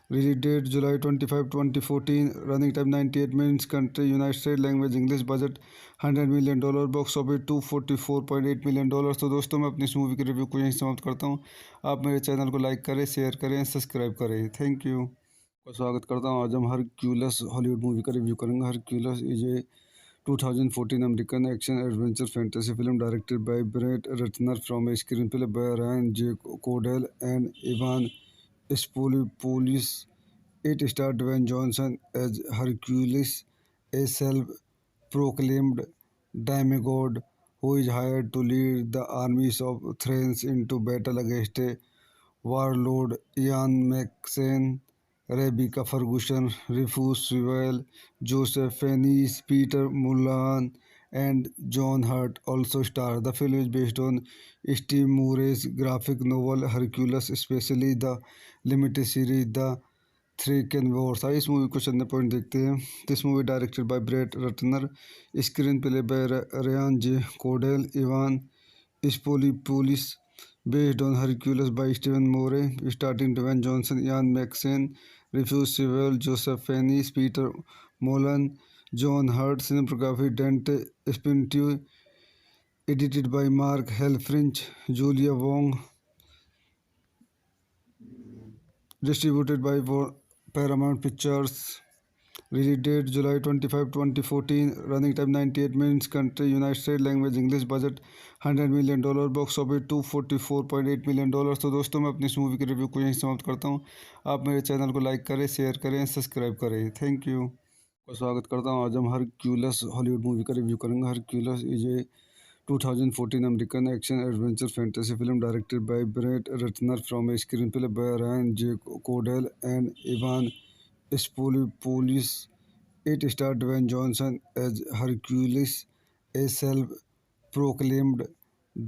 Speaker 1: Release date July 25, 2014. Running time 98 minutes. Country United States. Language English. Budget $100 million. Box office $244.8 million। तो दोस्तों मैं अपनी इस movie के review को यहीं समाप्त करता हूँ। आप मेरे चैनल को लाइक करें, शेयर करें, सब्सक्राइब करें। Thank you. को स्वागत करता हूँ। आज हम हरक्यूलस हॉलीवुड मूवी का रिव्यू करेंगे। Hercules is a 2014 American action adventure fantasy film directed by Brett Ratner from a screen play by Ryan J Condal and Evan Police. It starred Dwayne Johnson as Hercules, a self-proclaimed demigod who is hired to lead the armies of Thrace into battle against a warlord. Ian McShane, Rebecca Ferguson, Rufus Sewell, Joseph Fiennes, Peter Mullan, and John Hurt also star. The film is based on Steve Moore's graphic novel Hercules, especially the limited series The three can Wars. आइए इस movie को चंद point देखते हैं। This movie directed by Brett Ratner, screen play by Ryan J Condal, Evan Spiliotopoulos, based on Hercules by Stephen Moore, starring Dwayne Johnson, Ian McShane, Rufus Sewell, Joseph Fiennes, Peter Mullan, John Hurt, cinematography Dante Spintu, edited by Mark Helfrich, Julia Wong, distributed by Paramount Pictures. Release date July 25, 2014. Running time 98 minutes. Country United States. Language English. Budget $100 million. Box office $244.8 million। तो दोस्तों मैं अपनी इस movie के review को यहीं समाप्त करता हूँ। आप मेरे चैनल को लाइक करें, शेयर करें, सब्सक्राइब करें। Thank you. को स्वागत करता हूँ। आज हम हरक्यूलस हॉलीवुड मूवी का रिव्यू करेंगे। Hercules is a 2014 American action adventure fantasy film directed by Brett Ratner from a screen play by Ryan J Condal and Evan Police. It starred Dwayne Johnson as Hercules, a self-proclaimed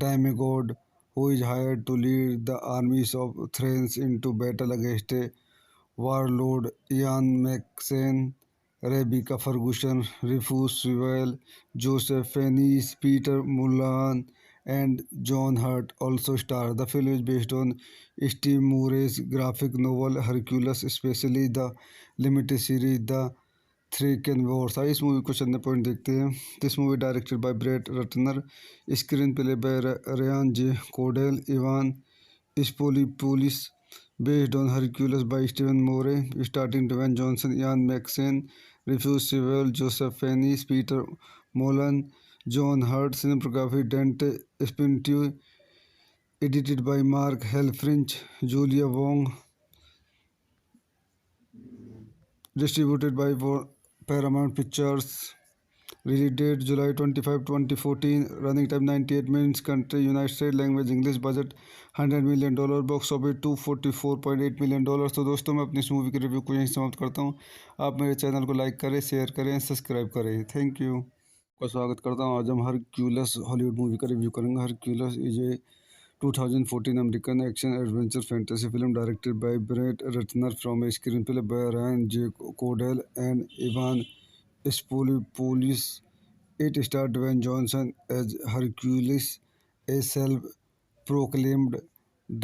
Speaker 1: demigod who is hired to lead the armies of Thrace into battle against a warlord. Ian McShane, Rebecca Ferguson, Rufus Sewell, Joseph Fiennes, Peter Mullan, and John Hurt also star. The film is based on Steve Moore's graphic novel Hercules, especially the limited series The three can Wars. आइए इस movie को चंद point देखते हैं। This movie directed by Brett Ratner, screen play by Ryan J Condal, Evan Spiliotopoulos, based on Hercules by Stephen Moore, starring Dwayne Johnson, Ian McShane, Rufus Sewell, Joseph Fiennes, Peter Mullan, John Hurt, cinematography Dante Spintu, edited by Mark Helfrich, Julia Wong, distributed by Paramount Pictures. Release date July 25, 2014. Running time 98 minutes. Country United States. Language English. Budget $100 million. Box office $244.8 million। तो दोस्तों मैं अपनी इस movie के review को यहीं समाप्त करता हूँ। आप मेरे चैनल को लाइक करें, शेयर करें, सब्सक्राइब करें। थैंक यू का स्वागत करता हूँ। आज हम हरक्यूलस हॉलीवुड मूवी का रिव्यू करेंगे। Hercules is a 2014 American action adventure fantasy film directed by Brett Ratner from a screenplay by Ryan J. Cordell and Ivan Spoulopoulos. It stars Dwayne Johnson as Hercules, a self-proclaimed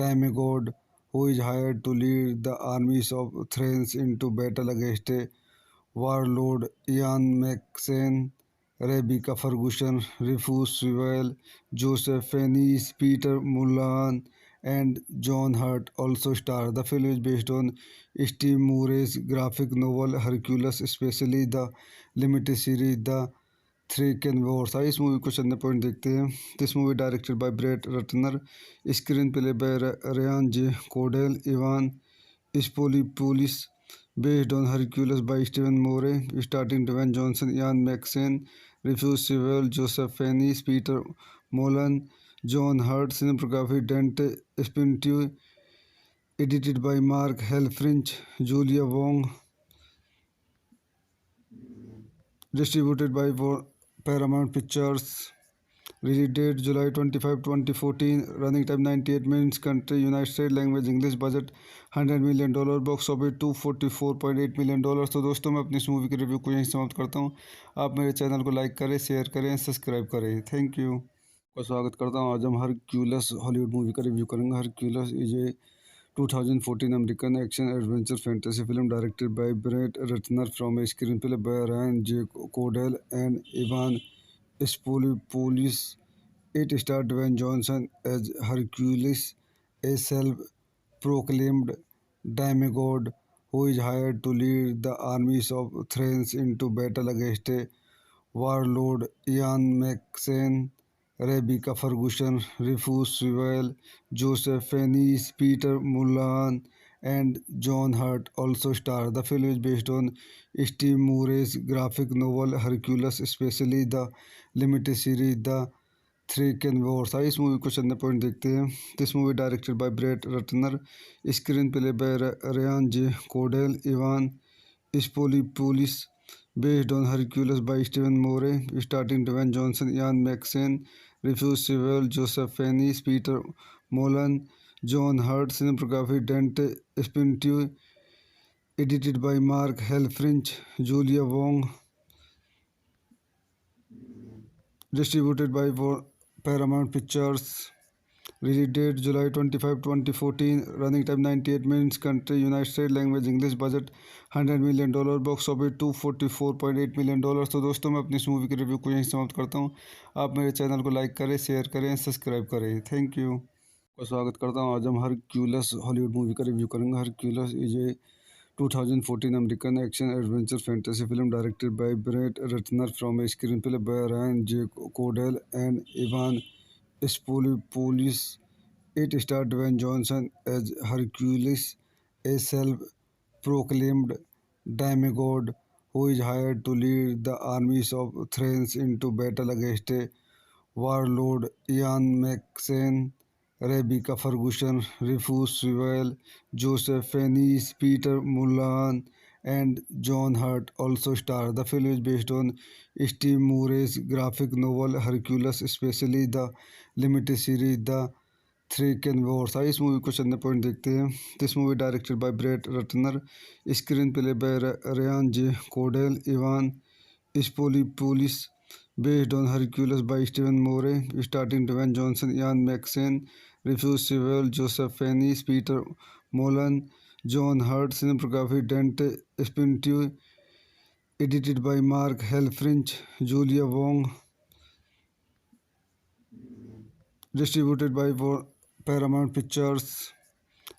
Speaker 1: demigod who is hired to lead the armies of Thrace into battle against a warlord. Ian McShane, Rebecca Ferguson, Rufus Sewell, Joseph Fiennes, Peter Mullan, and John Hurt also star. The film is based on Steve Murray's graphic novel Hercules, especially the limited series The Thraken Wars। आइए इस movie को चंद point देखते हैं। This movie directed by Brett Ratner, screen play by Ryan J Condal, Evan Spiliotopoulos, based on Hercules by Stephen Moore, starting Dwayne Johnson, Ian McShane, Rufus Sewell, Joseph Fiennes, Peter Mullan, John Hurt, cinematography Dante Spintu, edited by Mark Helfrich, Julia Wong, distributed by Paramount Pictures. Release date July 25, 2014. Running time 98 minutes. Country United States. Language English. Budget $100 million। Box office $244.8 million। तो दोस्तों मैं अपनी इस movie के review को यहीं समाप्त करता हूँ। आप मेरे चैनल को लाइक करें, शेयर करें, सब्सक्राइब करें। थैंक यू का स्वागत करता हूँ। आज हम हरक्यूलस हॉलीवुड मूवी का रिव्यू करेंगे। Hercules is a 2014 American action adventure fantasy film directed by Brett Ratner from a screenplay by Ryan J. Cordell and Ivan Spoulopoulos. It stars Dwayne Johnson as Hercules, a self-proclaimed demigod who is hired to lead the armies of Thrace into battle against a warlord. Ian McShane, Rebecca Ferguson, Rufus Sewell, Joseph Fiennes, Peter Mullan, and John Hurt also star. The film is based on Steve Murray's graphic novel Hercules, especially the limited series The Thraken Wars। आइए इस movie को चंद point देखते हैं। This movie directed by Brett Ratner, screen play by Ryan J Condal, Evan Spiliotopoulos, based on Hercules by Stephen Moore, starting Dwayne Johnson, Ian McShane, Rufus Sewell, Joseph Fiennes, Peter Mullan, John Hurt, cinematography Dante Spintu, edited by Mark Helfrich, Julia Wong, distributed by Paramount Pictures. Release date July 25, 2014. Running time 98 minutes. Country United States. Language English. Budget $100 million। Box office $244.8 million। तो दोस्तों मैं अपनी इस movie के review को यहीं समाप्त करता हूँ। आप मेरे चैनल को लाइक करें, शेयर करें, सब्सक्राइब करें। थैंक यू का स्वागत करता हूँ। आज हम हरक्यूलस हॉलीवुड मूवी का रिव्यू करेंगे। Hercules is a 2014 American action adventure fantasy film directed by Brett Ratner from a screenplay by Ryan J. Cordell and Ivan Spoulopoulos. It stars Dwayne Johnson as Hercules, a self-proclaimed demigod who is hired to lead the armies of Thrace into battle against a warlord. Ian McShane, Rebecca Ferguson, Rufus Sewell, Joseph Fiennes, Peter Mullan, and John Hurt also star. The film is based on Steve Murray's graphic novel Hercules, especially the limited series The Thraken Wars। आइए इस movie को चंद point देखते हैं। This movie directed by Brett Ratner, screen play by Ryan J Condal, Evan Spiliotopoulos, based on Hercules by Stephen Moore, starring Dwayne Johnson, Ian McShane, Rufus Sewell, Joseph Fiennes, Peter Mullan, John Hurt, cinematography Dante Spintu, edited by Mark Helfrich, Julia Wong, distributed by Paramount Pictures.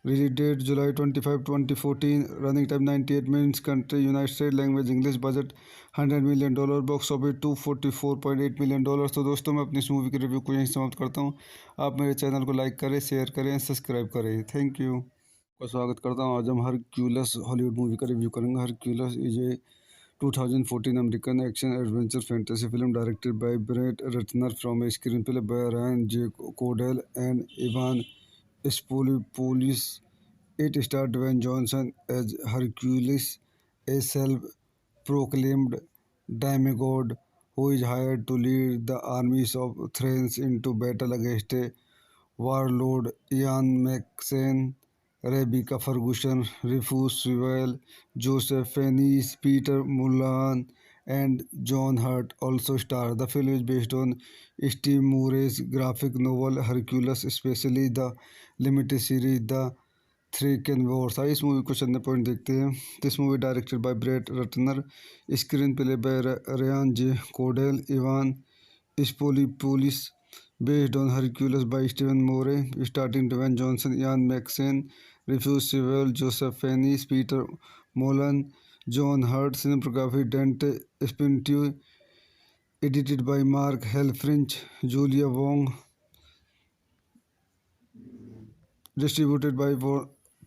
Speaker 1: Release date July 25, 2014. Running time 98 minutes. Country United States. Language English. Budget $100 million. Box office $244.8 million। तो दोस्तों मैं अपनी इस movie के review को यहीं समाप्त करता हूँ। आप मेरे चैनल को लाइक करें, शेयर करें, सब्सक्राइब करें। Thank you. का स्वागत करता हूँ। आज हम हरक्यूलस हॉलीवुड मूवी का रिव्यू करेंगे। Hercules is a 2014 American action adventure fantasy film directed by Brett Ratner from a screen play by Ryan J Condal and Evan Spiliotopoulos. It starred Dwayne Johnson as Hercules, a self-proclaimed demigod who is hired to lead the armies of Thrace into battle against a warlord. Ian McShane, Rebecca Ferguson, Rufus Sewell, Joseph Fiennes, Peter Mullan, and John Hurt also star. The film is based on Steve Murray's graphic novel Hercules, especially the limited series The three can Wars. आइए इस movie को चंद point देखते हैं। This movie directed by Brett Ratner, screen play by Ryan J Condal, Evan Spiliotopoulos. Based on Hercules by Steven Moore, starting Dwayne Johnson, Ian McShane, Rufus Sewell, Joseph Fiennes, Peter Mullan, John Hurt. Cinematography Dante Spinotti, edited by Mark Helfrich, Julia Wong, distributed by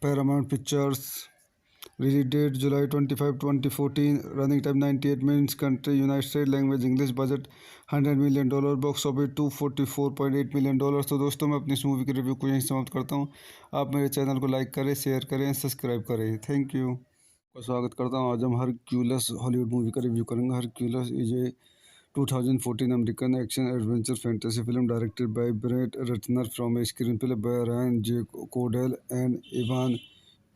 Speaker 1: Paramount Pictures. Release date July 25, 2014. Running time 98 minutes. Country United States. Language English. Budget $100 million. Box office $244.8 million। तो दोस्तों मैं अपनी इस movie के review को यहीं समाप्त करता हूँ। आप मेरे चैनल को लाइक करें, शेयर करें, सब्सक्राइब करें। Thank you. का स्वागत करता हूँ। आज हम हरक्यूलस हॉलीवुड मूवी का रिव्यू करेंगे। Hercules is a 2014 American action adventure fantasy film directed by Brett Ratner from a screenplay by Ryan J. Cordell and Ivan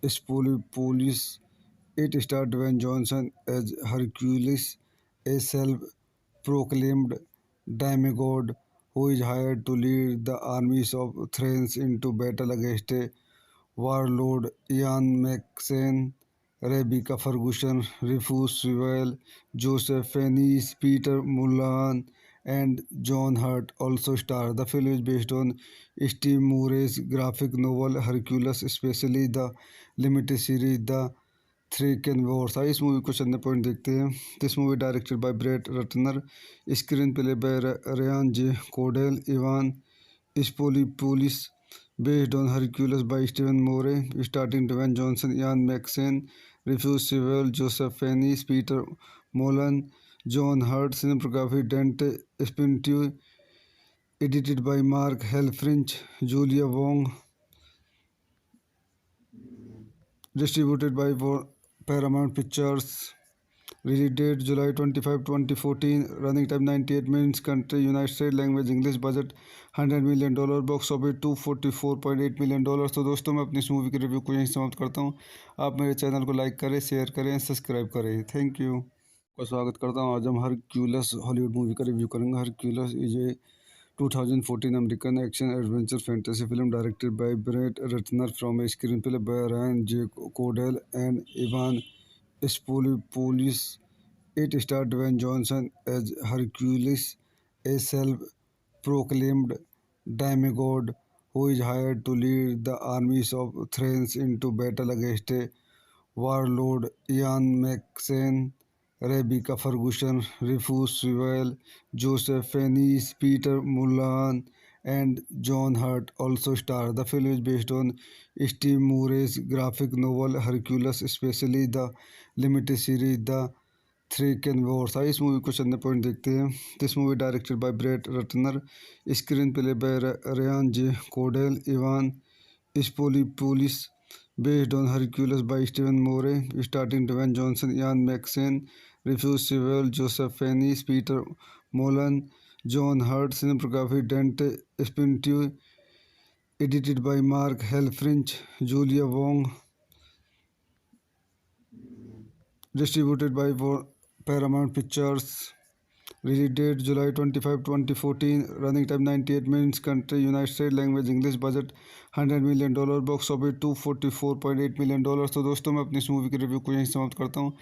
Speaker 1: Spoliopolis. It starred Dwayne Johnson as Hercules, a self-proclaimed demigod who is hired to lead the armies of Thrace into battle against a warlord. Ian McShane, Rebecca Ferguson, Rufus Sewell, Joseph Fiennes, Peter Mullan, and John Hurt also star. The film is based on Steve Murray's graphic novel Hercules, especially the limited series The three can Wars. आइए इस movie को चंद point देखते हैं। This movie directed by Brett Ratner, screen play by Ryan J Condal, Evan Spiliotopoulos. Based on Hercules by Stephen Moore, starting Dwayne Johnson, Ian McShane, Rufus Sewell, Joseph Fiennes, Peter Mullan, John Hurt. Cinematography Dante Spintu, edited by Mark Helfrich, Julia Wong, distributed by Paramount Pictures. Release date July 25, 2014. Running time 98 minutes. Country United States. Language English. Budget $100 million। Box office $244.8 million। तो दोस्तों मैं अपनी इस movie के review को यहीं समाप्त करता हूँ। आप मेरे चैनल को लाइक करें, शेयर करें, सब्सक्राइब करें। Thank you. का स्वागत करता हूँ। आज हम हरक्यूलस हॉलीवुड मूवी का रिव्यू करेंगे। Hercules is a 2014 American action adventure fantasy film directed by Brett Ratner from a screenplay by Ryan J. Cordell and Ivan Spoliopolis. It starred Dwayne Johnson as Hercules, a self-proclaimed demigod who is hired to lead the armies of Thrace into battle against a warlord. Ian McShane, Rebecca Ferguson, Rufus Sewell, Joseph Fiennes, Peter Mullan, and John Hurt also star. The film is based on Steve Murray's graphic novel Hercules, especially the limited series The three can Wars. आइए इस movie को चंद point देखते हैं। This movie directed by Brett Ratner, screen play by Ryan J Condal, Evan Spiliotopoulos. Based on Hercules by Stephen Moore, starting Dwayne Johnson, Ian McShane, Rufus Sewell, Joseph Fiennes, Peter Mullan, John Hurt. Cinematography Dante Spintu, edited by Mark Helfrich, Julia Wong, distributed by Paramount Pictures. Release date July 25, 2014. Running time 98 minutes. Country United States. Language English. Budget $100 million। Box office $244.8 million। तो दोस्तों मैं अपनी इस movie के review को यहीं समाप्त करता हूँ।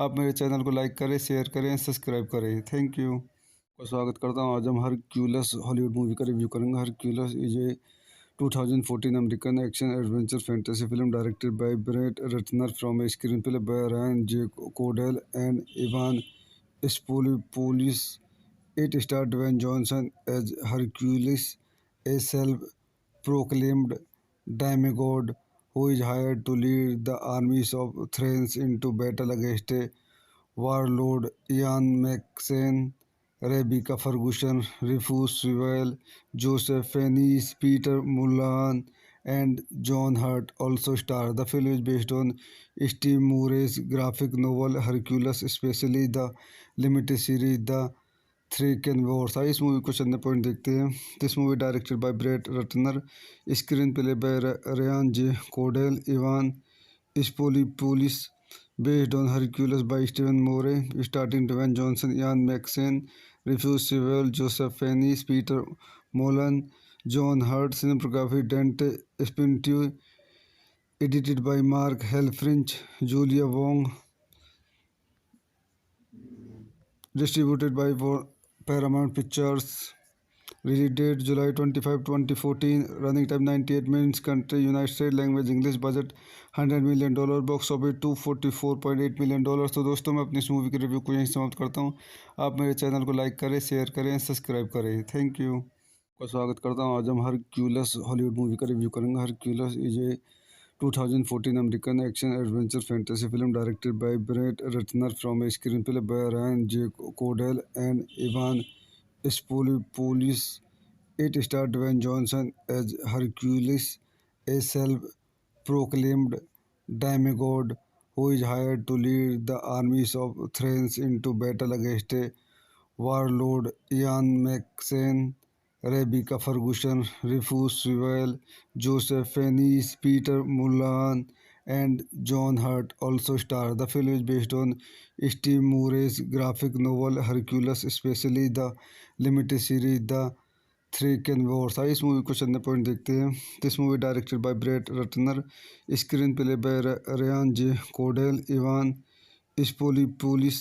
Speaker 1: आप मेरे चैनल को लाइक करें, शेयर करें, सब्सक्राइब करें। Thank you. का स्वागत करता हूँ। आज हम हरक्यूलस हॉलीवुड मूवी का रिव्यू करेंगे। Hercules is a 2014 American action adventure fantasy film directed by Brett Ratner from a screenplay by Ryan J. Cordell and Ivan Spoliopoulos. It starred Dwayne Johnson as Hercules, a self-proclaimed demigod who is hired to lead the armies of Thrace into battle against a warlord. Ian McShane, Rebecca Ferguson, Rufus Sewell, Joseph Fiennes, Peter Mullan, and John Hurt also star. The film is based on Steve Murray's graphic novel Hercules, especially the limited series The Three Can Wars. आइए इस movie को चंद point देखते हैं. This movie directed by Brett Ratner, screen play by Ryan J Condal, Evan Spiliotopoulos, based on Hercules by Stephen Moore, starring Dwayne Johnson, Ian McShane, Rufus Sewell, Joseph Fiennes, Peter Mullan, John Hurt, cinematography Dante Spintu, edited by Mark Helfrich, Julia Wong, distributed by Paramount Pictures. Release date July 25, 2014. Running time 98 minutes. Country United States. Language English. Budget $100 million. Box office $244.8 million. तो दोस्तों मैं अपनी इस movie के review को यहीं समाप्त करता हूँ. आप मेरे चैनल को लाइक करें, शेयर करें, सब्सक्राइब करें. Thank you. का स्वागत करता हूँ. आज हम हरक्यूलस हॉलीवुड मूवी का रिव्यू करेंगे. Hercules is a 2014 American action adventure fantasy film directed by Brett Ratner from a screenplay by Ryan J. Cordell and Ivan Spoliopoulos. It starred Dwayne Johnson as Hercules, a self-proclaimed demigod who is hired to lead the armies of Thrace into battle against a warlord. Ian McShane, Rebecca Ferguson, Rufus Sewell, Joseph Fiennes, Peter Mullan, and John Hurt also star. The film is based on Steve Murray's graphic novel Hercules, especially the limited series The Three Can Wars. आइए इस movie को चंद point देखते हैं. This movie directed by Brett Ratner, screen play by Ryan J Condal, Evan Spiliotopoulos,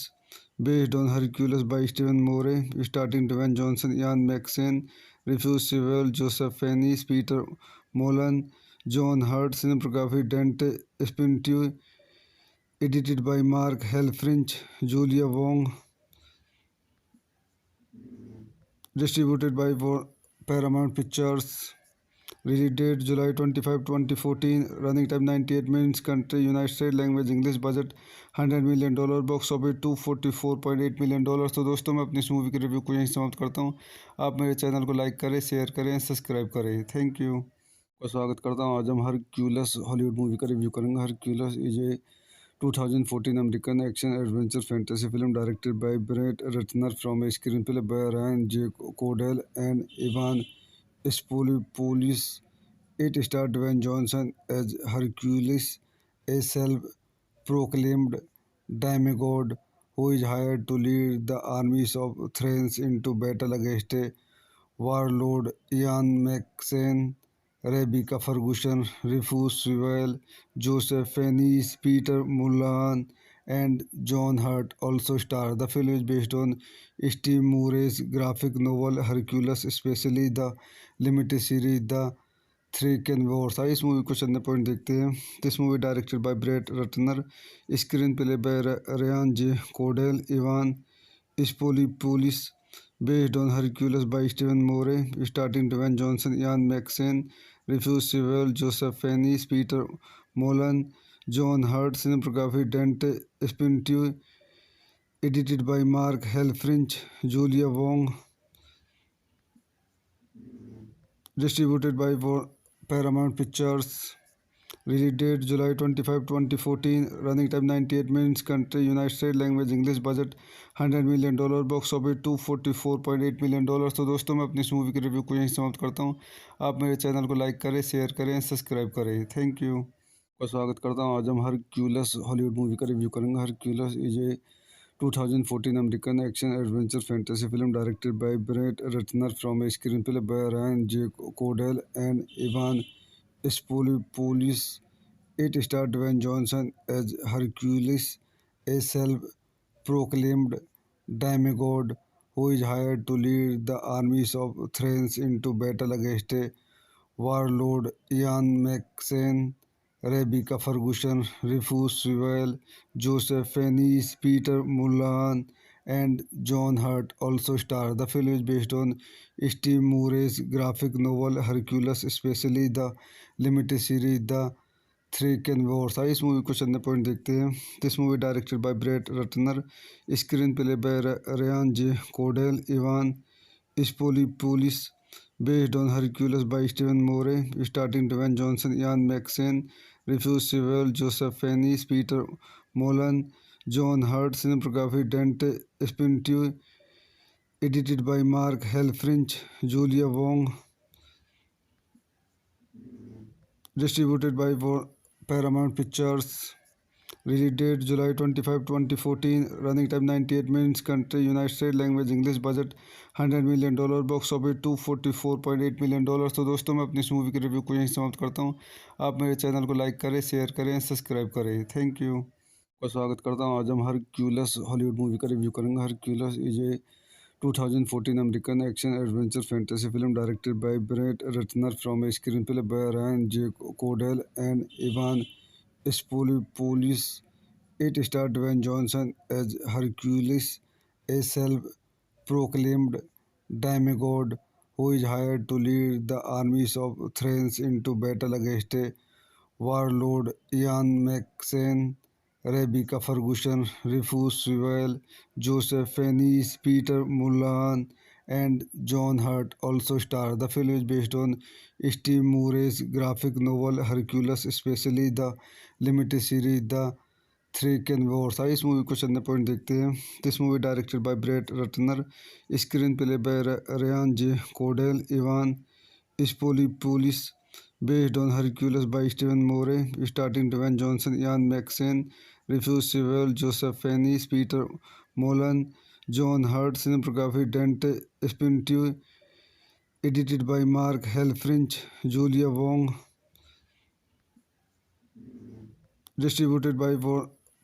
Speaker 1: based on Hercules by Stephen Moore, starring Dwayne Johnson, Ian McShane, Rufus Sewell, Joseph Fiennes, Peter Mullan, John Hurt, cinematography Dante Spintu, edited by Mark Helfrich, Julia Wong, distributed by Paramount Pictures. Release date July 25, 2014. Running time 98 minutes. Country United States. Language English. Budget $100 million. Box office $244.8 million. तो दोस्तों मैं अपनी इस movie के review को यहीं समाप्त करता हूँ. आप मेरे चैनल को लाइक करें, शेयर करें, सब्सक्राइब करें. Thank you. का स्वागत करता हूँ. आज हम हरक्यूलस हॉलीवुड मूवी का रिव्यू करेंगे. Hercules is a 2014 American action adventure fantasy film directed by Brett Ratner from a screenplay by Ryan J. Cordell and Ivan Spoliopoulos. It starred Dwayne Johnson as Hercules, a self-proclaimed demigod who is hired to lead the armies of Thrace into battle against a warlord. Ian McShane, Rebecca Ferguson, Rufus Sewell, Joseph Fiennes, Peter Mullan, and John Hurt also star. The film is based on Steve Murray's graphic novel Hercules, especially the limited series The Three Can Wars. आइए इस movie को चंद point देखते हैं. This movie directed by Brett Ratner, screen play by Ryan J Condal, Evan Spiliotopoulos, based on Hercules by Stephen Moore, starring Dwayne Johnson, Ian McShane, Rufus Sewell, Joseph Fiennes, Peter Mullan, John Hurt, cinematography Dante Spintu, edited by Mark Helfrich, Julia Wong, distributed by Paramount Pictures. Release date July 25, 2014. Running time 98 minutes. Country United States. Language English. Budget $100 million. Box office $244.8 million. तो दोस्तों मैं अपनी इस movie के review को यहीं समाप्त करता हूँ. आप मेरे चैनल को लाइक करें, शेयर करें, सब्सक्राइब करें. Thank you. का स्वागत करता हूँ. आज हम हरक्यूलस हॉलीवुड मूवी का रिव्यू करेंगे. Hercules is a 2014 American action adventure fantasy film directed by Brett Ratner from a screenplay by Ryan J. Cordell and Ivan Spoliopoulos. It starred Dwayne Johnson as Hercules, a self-proclaimed demigod who is hired to lead the armies of Thrace into battle against a Warlord Ian McShane, Rebecca Ferguson, Rufus Sewell, Joseph Fiennes, Peter Mullan, and John Hurt also star. The film is based on Steve Murray's graphic novel Hercules, especially the limited series The Three Can Wars. आइए इस movie को चंद point देखते हैं. This movie directed by Brett Ratner, screen play by Ryan J Condal, Evan Ispolipolis, based on Hercules by Stephen Moore, starring Dwayne Johnson, Ian McShane, Rufus Sewell, Joseph Fiennes, Peter Mullan, John Hurt, cinematography Dante Spintu, edited by Mark Helfrich, Julia Wong, distributed by Paramount Pictures. Release date July 25, 2014. Running time 98 minutes. Country United States. Language English. Budget $100 million. Box office $244.8 million. तो दोस्तों मैं अपनी इस movie के review को यहीं समाप्त करता हूँ. आप मेरे चैनल को लाइक करें, शेयर करें, सब्सक्राइब करें. Thank you. का स्वागत करता हूँ. आज हम हरक्यूलस हॉलीवुड मूवी का रिव्यू करेंगे. Hercules is a 2014 American action adventure fantasy film directed by Brett Ratner from a screen play by Ryan J Condal and Evan Ispolipolis. It starred Dwayne Johnson as Hercules, a self-proclaimed demigod who is hired to lead the armies of Thrace into battle against a warlord. Ian McShane, Rebecca Ferguson, Rufus Sewell, Joseph Fiennes, Peter Mullan, and John Hurt also star. The film is based on Steve Murray's graphic novel Hercules, especially the limited series The Three Can Wars. आइए इस movie को चंद point देखते हैं. This movie directed by Brett Ratner, screen play by Ryan J Condal, Evan Ispolipolis, based on Hercules by Stephen Moore, starring Dwayne Johnson, Ian McShane, Rufus Sewell, Joseph Fiennes, Peter Mullan, John Hurt, cinematography Dante Spintu, edited by Mark Helfrich, Julia Wong, distributed by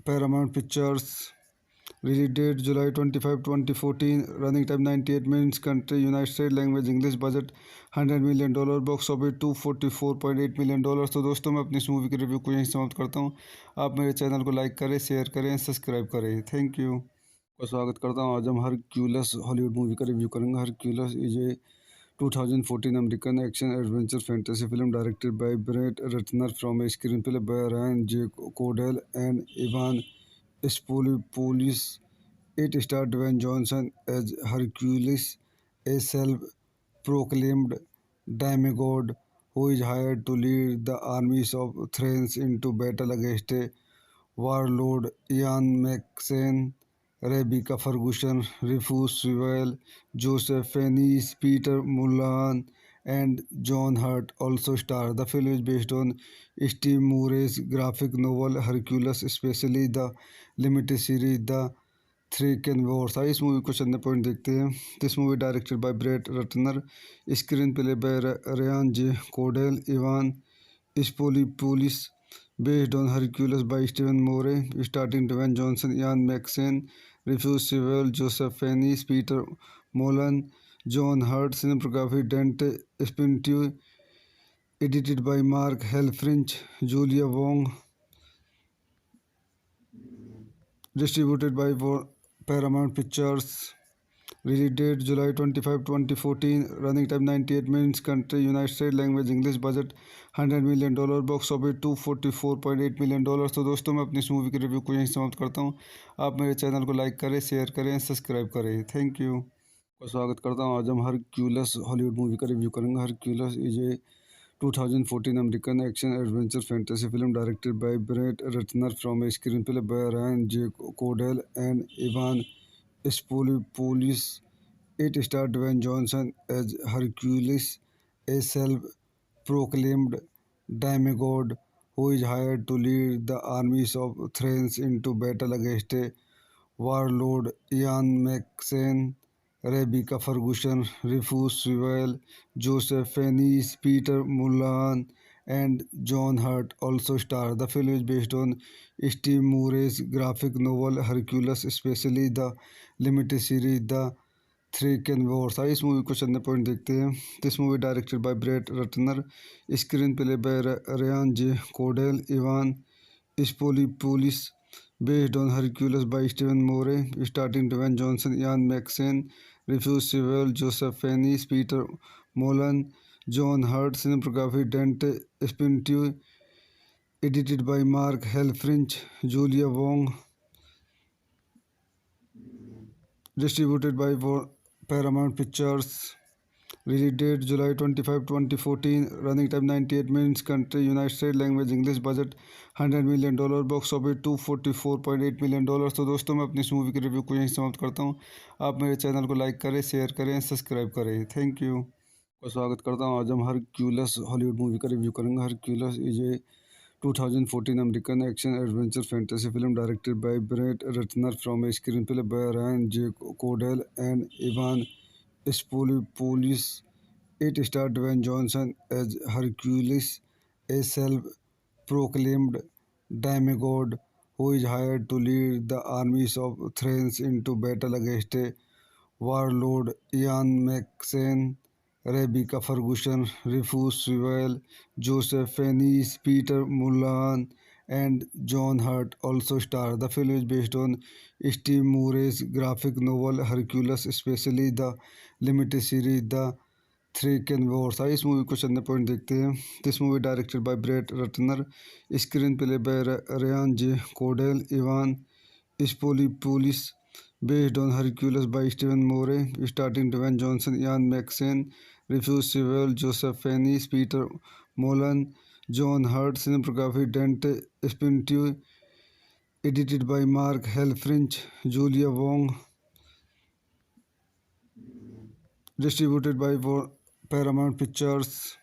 Speaker 1: Paramount Pictures. Release date July 25, 2014. Running time 98 minutes. Country United States. Language English. Budget $100 million. Box office $244.8 million. तो दोस्तों मैं अपनी इस movie के review को यहीं समाप्त करता हूँ. आप मेरे चैनल को लाइक करें, शेयर करें, सब्सक्राइब करें. Thank you. का स्वागत करता हूँ. आज हम हरक्यूलस हॉलीवुड मूवी का रिव्यू करेंगे. Hercules is a 2014 American action adventure fantasy film directed by Brett Ratner from a screen play by Ryan J Condal and Evan Ispolipolis. It starred Dwayne Johnson as Hercules, a self-proclaimed demigod who is hired to lead the armies of Thrace into battle against a warlord. Ian McShane, Rebecca Ferguson, Rufus Sewell, Joseph Fiennes, Peter Mullan, and John Hurt also star. The film is based on Steve Murray's graphic novel Hercules, especially the limited series The Three Can Wars. आइए इस movie को चंद point देखते हैं. This movie directed by Brett Ratner, screen play by Ryan J Condal, Evan Ispolipolis, based on Hercules by Stephen Moore, starring Dwayne Johnson, Ian McShane, Rufus Sewell, Joseph Fiennes, Peter Mullan, John Hurt, cinematography Dante Spintu, edited by Mark Helfrich, Julia Wong, distributed by Paramount Pictures. Release date July 25, 2014. Running time 98 minutes. Country United States. Language English. Budget $100 million. Box office $244.8 million. तो दोस्तों मैं अपनी इस movie के review को यहीं समाप्त करता हूँ. आप मेरे चैनल को लाइक करें, शेयर करें, सब्सक्राइब करें. Thank you. का स्वागत करता हूँ. आज हम हरक्यूलस हॉलीवुड मूवी का रिव्यू करेंगे. Hercules is a 2014 American action adventure fantasy film directed by Brett Ratner from a screen play by Ryan J Condal and Evan Ispolipolis. It starred Dwayne Johnson as Hercules, a self-proclaimed demigod who is hired to lead the armies of Thrace into battle against a warlord. Ian McShane, Rebecca Ferguson, Rufus Sewell, Joseph Fiennes, Peter Mullan, and John Hurt also star. The film is based on Steve Murray's graphic novel Hercules, especially the limited series The three can Wars. आइए इस movie को चंद point देखते हैं। This movie directed by Brett Ratner, screen play by Ryan J Condal, Evan Spiliotopoulos, based on Hercules by Stephen Moore, starring Dwayne Johnson, Ian McShane, Rufus Sewell, Joseph Fiennes, Peter Mullan, John Hurt, cinematography Dante Spintu, edited by Mark Helfrich, Julia Wong, distributed by Paramount Pictures. Release date July 25, 2014. Running time 98 minutes. Country United States. Language English. Budget $100 million. Box office $244.8 million। तो दोस्तों मैं अपनी इस movie के review को यहीं समाप्त करता हूँ। आप मेरे चैनल को लाइक करें, शेयर करें, सब्सक्राइब करें। Thank you. को स्वागत करता हूँ। आज हम हरक्यूलस हॉलीवुड मूवी का रिव्यू करेंगे। Hercules is a 2014 American action adventure fantasy film directed by Brett Ratner from a screenplay by Ryan J. Cordell and Ivan Spoliopolis. It starred Dwayne Johnson as Hercules, a self-proclaimed demigod who is hired to lead the armies of Thrace into battle against a warlord. Ian McShane, Rebecca Ferguson, Rufus Sewell, Joseph Fiennes, Peter Mullan, and John Hurt also star. The film is based on Steve Moore's graphic novel Hercules, especially the limited series The three can Wars. आइए इस movie को चंद point देखते हैं। This movie directed by Brett Ratner, screen play by Ryan J Condal, Evan Spiliotopoulos, based on Hercules by Stephen Moore, starring Dwayne Johnson, Ian McShane, Rufus Sewell, Joseph Fiennes, Peter Mullan, John Hurt, cinematography Dante Spintu, edited by Mark Helfrich, Julia Wong, distributed by Paramount Pictures.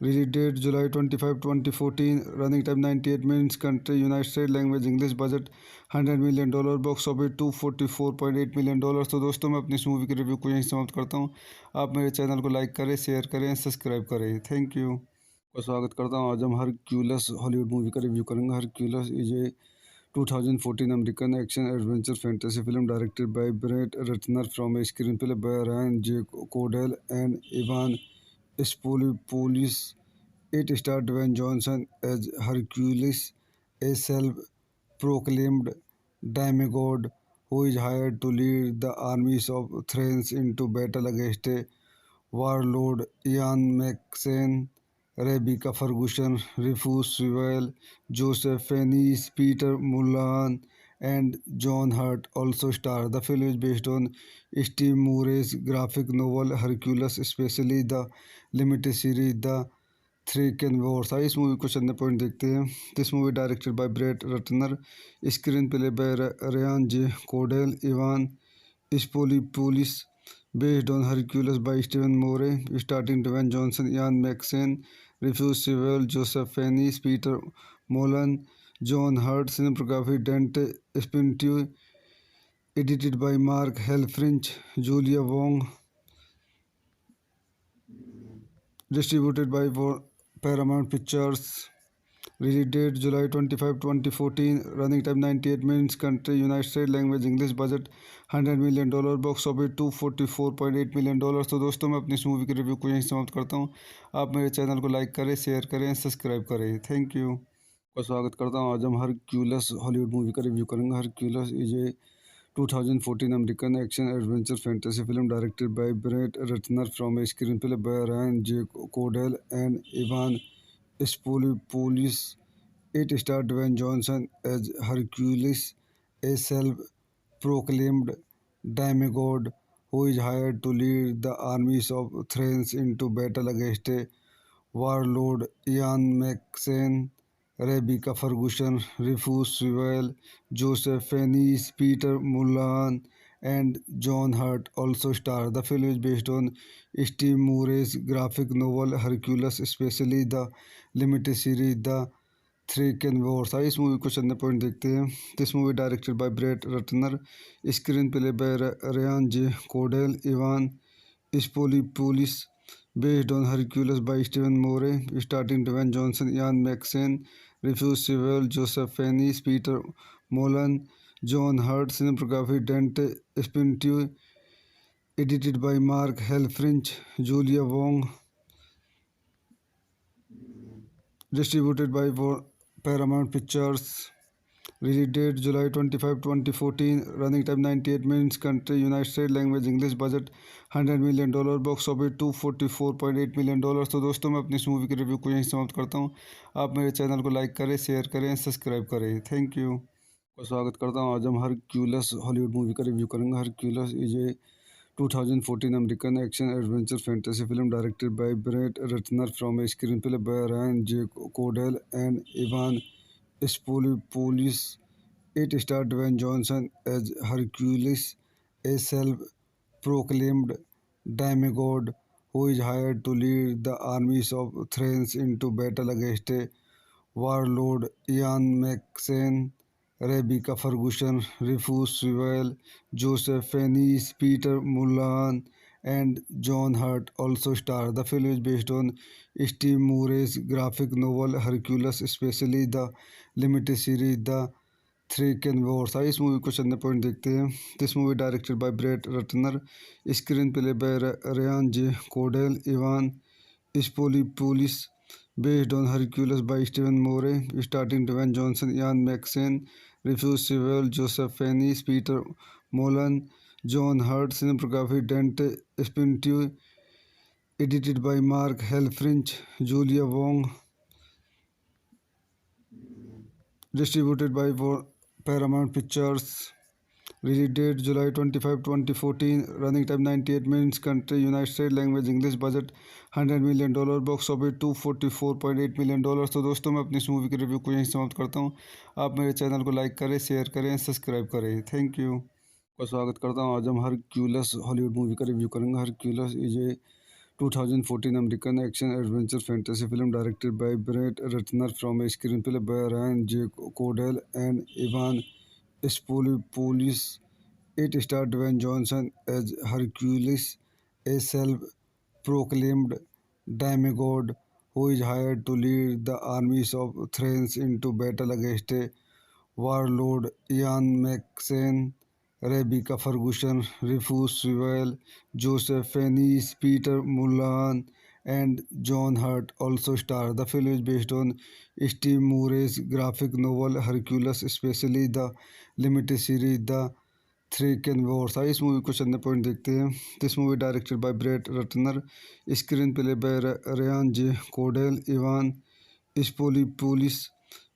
Speaker 1: Release date July 25, 2014. Running time 98 minutes. Country United States. Language English. Budget $100 million. Box office $244.8 million। तो दोस्तों मैं अपनी इस movie के review को यहीं समाप्त करता हूँ। आप मेरे चैनल को लाइक करें, शेयर करें, सब्सक्राइब करें। Thank you. को स्वागत करता हूँ। आज हम हरक्यूलस हॉलीवुड मूवी का रिव्यू करेंगे। Hercules is a 2014 American action adventure fantasy film directed by Brett Ratner from a screenplay by Ryan J. Cordell and Ivan Spoliopolis. It starred Dwayne Johnson as Hercules, a self-proclaimed demigod who is hired to lead the armies of Thrace into battle against a warlord. Ian McShane, Rebecca Ferguson, Rufus Sewell, Joseph Fiennes, Peter Mullan, and John Hurt also star. The film is based on Steve Moore's graphic novel Hercules, especially the limited series The three can Wars. आइए इस movie को चंद point देखते हैं। This movie directed by Brett Ratner, screen play by Ryan J Condal, Evan Spiliotopoulos, based on Hercules by Stephen Moore, starring Dwayne Johnson, Ian McShane, Rufus Sewell, Joseph Fiennes, Peter Mullan, John Hurt, cinematography Dante Spintu, edited by Mark Helfrich, Julia Wong, distributed by Paramount Pictures. Release date July 25, 2014. Running time 98 minutes. Country United States. Language English. Budget $100 million. Box office $244.8 million। तो दोस्तों मैं अपनी इस movie के review को यहीं समाप्त करता हूँ। आप मेरे चैनल को लाइक करें, शेयर करें, सब्सक्राइब करें। Thank you. Edited by Mark Helfrich, Julia Wong, distributed by Paramount Pictures. Release date July 25, 2014. Running time 98 minutes. Country United States. Language English. Budget $100 million। Box office $244.8 million। तो दोस्तों मैं अपनी इस movie के review को यहीं समाप्त करता हूँ। आप मेरे चैनल को लाइक करें, शेयर करें, सब्सक्राइब करें। Thank you. को स्वागत करता हूँ। आज हम हरक्यूलस हॉलीवुड मूवी का रिव्यू करेंगे। Hercules is a 2014 American action adventure fantasy film directed by Brett Ratner from a screenplay by Ryan J. Cordell and Ivan Spoliopolis. It starred Dwayne Johnson as Hercules, a self-proclaimed demigod who is hired to lead the armies of Thrace into battle against a warlord. Ian McShane, Rebecca Ferguson, Rufus Sewell, Joseph Fiennes, Peter Mullan, and John Hurt also star. The film is based on Steve Moore's graphic novel Hercules, especially the limited series The three can Wars. आइए इस movie को चंद point देखते हैं। This movie directed by Brett Ratner, screen play by Ryan J Condal, Evan Spiliotopoulos, based on Hercules by Stephen Moore, starring Dwayne Johnson, Ian McShane, Rufus Sewell, Joseph Fiennes, Peter Mullan, John Hurt, cinematography Dante Spintu, edited by Mark Helfrich, Julia Wong, distributed by Paramount Pictures. Release date July 25, 2014. Running time 98 minutes. Country United States. Language English. Budget $100 million. Box office $244.8 million। तो दोस्तों मैं अपनी इस movie के review को यहीं समाप्त करता हूँ। आप मेरे चैनल को लाइक करें, शेयर करें, सब्सक्राइब करें। Thank you. को स्वागत करता हूँ। आज हम हरक्यूलस हॉलीवुड मूवी का रिव्यू करेंगे। Hercules is a 2014 American action adventure fantasy film directed by Brett Ratner from a screenplay by Ryan J. Cordell and Ivan Spolopoulos. It starred Dwayne Johnson as Hercules, a self-proclaimed demigod who is hired to lead the armies of Thrace into battle against a warlord. Ian McShane, Rebecca Ferguson, Rufus Sewell, Joseph Fiennes, Peter Mullan, and John Hurt also star. The film is based on Steve Murray's graphic novel Hercules, especially the limited series The Three Can Wars। इस movie को चंद point देखते हैं। This movie directed by Brett Ratner, screen play by Ryan J Condal, Evan Spiliotopoulos, based on Hercules by Stephen Moore, starring Dwayne Johnson, Ian McShane, Rufus Sewell, Joseph Fiennes, Peter Mullan, John Hurt, cinematography Dante Spintu, edited by Mark Helfrich, Julia Wong, distributed by Paramount Pictures. Release date July 25, 2014. Running time 98 minutes. Country United States. Language English. Budget $100 million। Box office $244.8 million। तो दोस्तों मैं अपनी इस movie के review को यहीं समाप्त करता हूँ। आप मेरे चैनल को लाइक करें, शेयर करें, सब्सक्राइब करें। Thank you. को स्वागत करता हूँ। आज हम हरक्यूलस हॉलीवुड मूवी का रिव्यू करेंगे। Hercules is a 2014 American action adventure fantasy film directed by Brett Ratner from a screenplay by Ryan J. Cordell and Ivan Spolopoulos. It starred Dwayne Johnson as Hercules, a self-proclaimed demigod who is hired to lead the armies of Thrace into battle against a warlord. Ian McShane, Rebecca Ferguson, Rufus Sewell, Joseph Fiennes, Peter Mullan, and John Hurt also star. The film is based on Steve Murray's graphic novel Hercules, especially the limited series The Three Can Wars। इस movie को चंद point देखते हैं। This movie directed by Brett Ratner, screen play by Ryan J Condal, Evan Spiliotopoulos,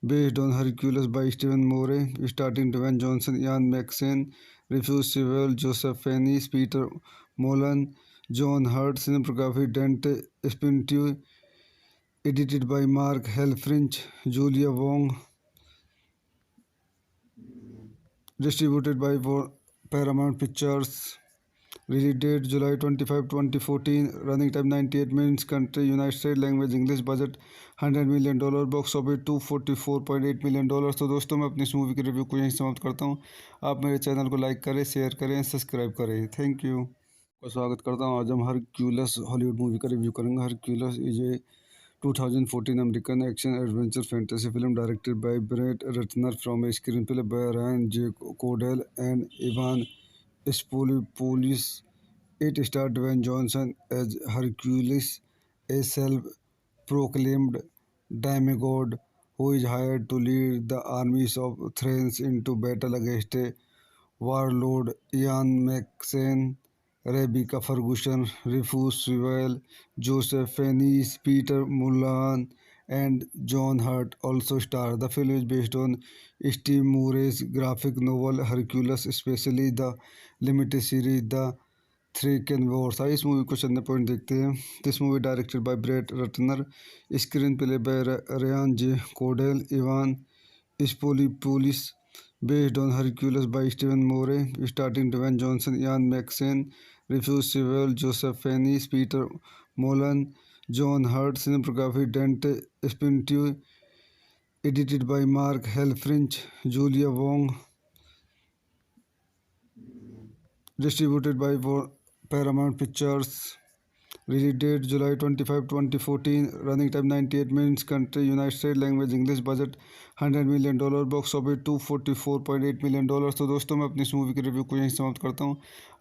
Speaker 1: based on Hercules by Stephen Moore, starring Dwayne Johnson, Ian McShane, Rufus Sewell, Joseph Fiennes, Peter Mullan, John Hurt, cinematography Dante Spintu, edited by Mark Helfrich, Julia Wong, distributed by Paramount Pictures. Release date July 25, 2014. Running time 98 minutes. Country United States. Language English. Budget $100 million। Box office $244.8 million। तो दोस्तों मैं अपनी इस movie के review को यहीं समाप्त करता हूँ। आप मेरे चैनल को लाइक करें, शेयर करें, सब्सक्राइब करें। Thank you. को स्वागत करता हूँ। आज हम हरक्यूलस हॉलीवुड मूवी का रिव्यू करेंगे। Hercules is a 2014 American action adventure fantasy film directed by Brett Ratner from a screenplay by Ryan J. Cordell and Ivan Spolopoulos. It starred Dwayne Johnson as Hercules, a self-proclaimed demigod who is hired to lead the armies of Thrace into battle against a warlord. Ian McShane, Rebecca Ferguson, Rufus Sewell, Joseph Fiennes, Peter Mullan, and John Hurt also star. The film is based on Steve Murray's graphic novel Hercules, especially the limited series The Three Can Wars। इस movie को चंद point देखते हैं। This movie directed by Brett Ratner, screen play by Ryan J Condal, Evan Spiliotopoulos, based on Hercules by Stephen Moore, starring Dwayne Johnson, Ian McShane, Rufus Sewell, Joseph Fiennes, Peter Mullan, John Hurt, cinematography Dante Spintu, edited by Mark Helfrich, Julia Wong, distributed by Paramount Pictures. Release date July 25, 2014. Running time 98 minutes. Country United States. Language English. Budget $100 million. Box office $244.8 million. तो दोस्तों मैं अपनी इस movie के review को यहीं समाप्त करता हूँ।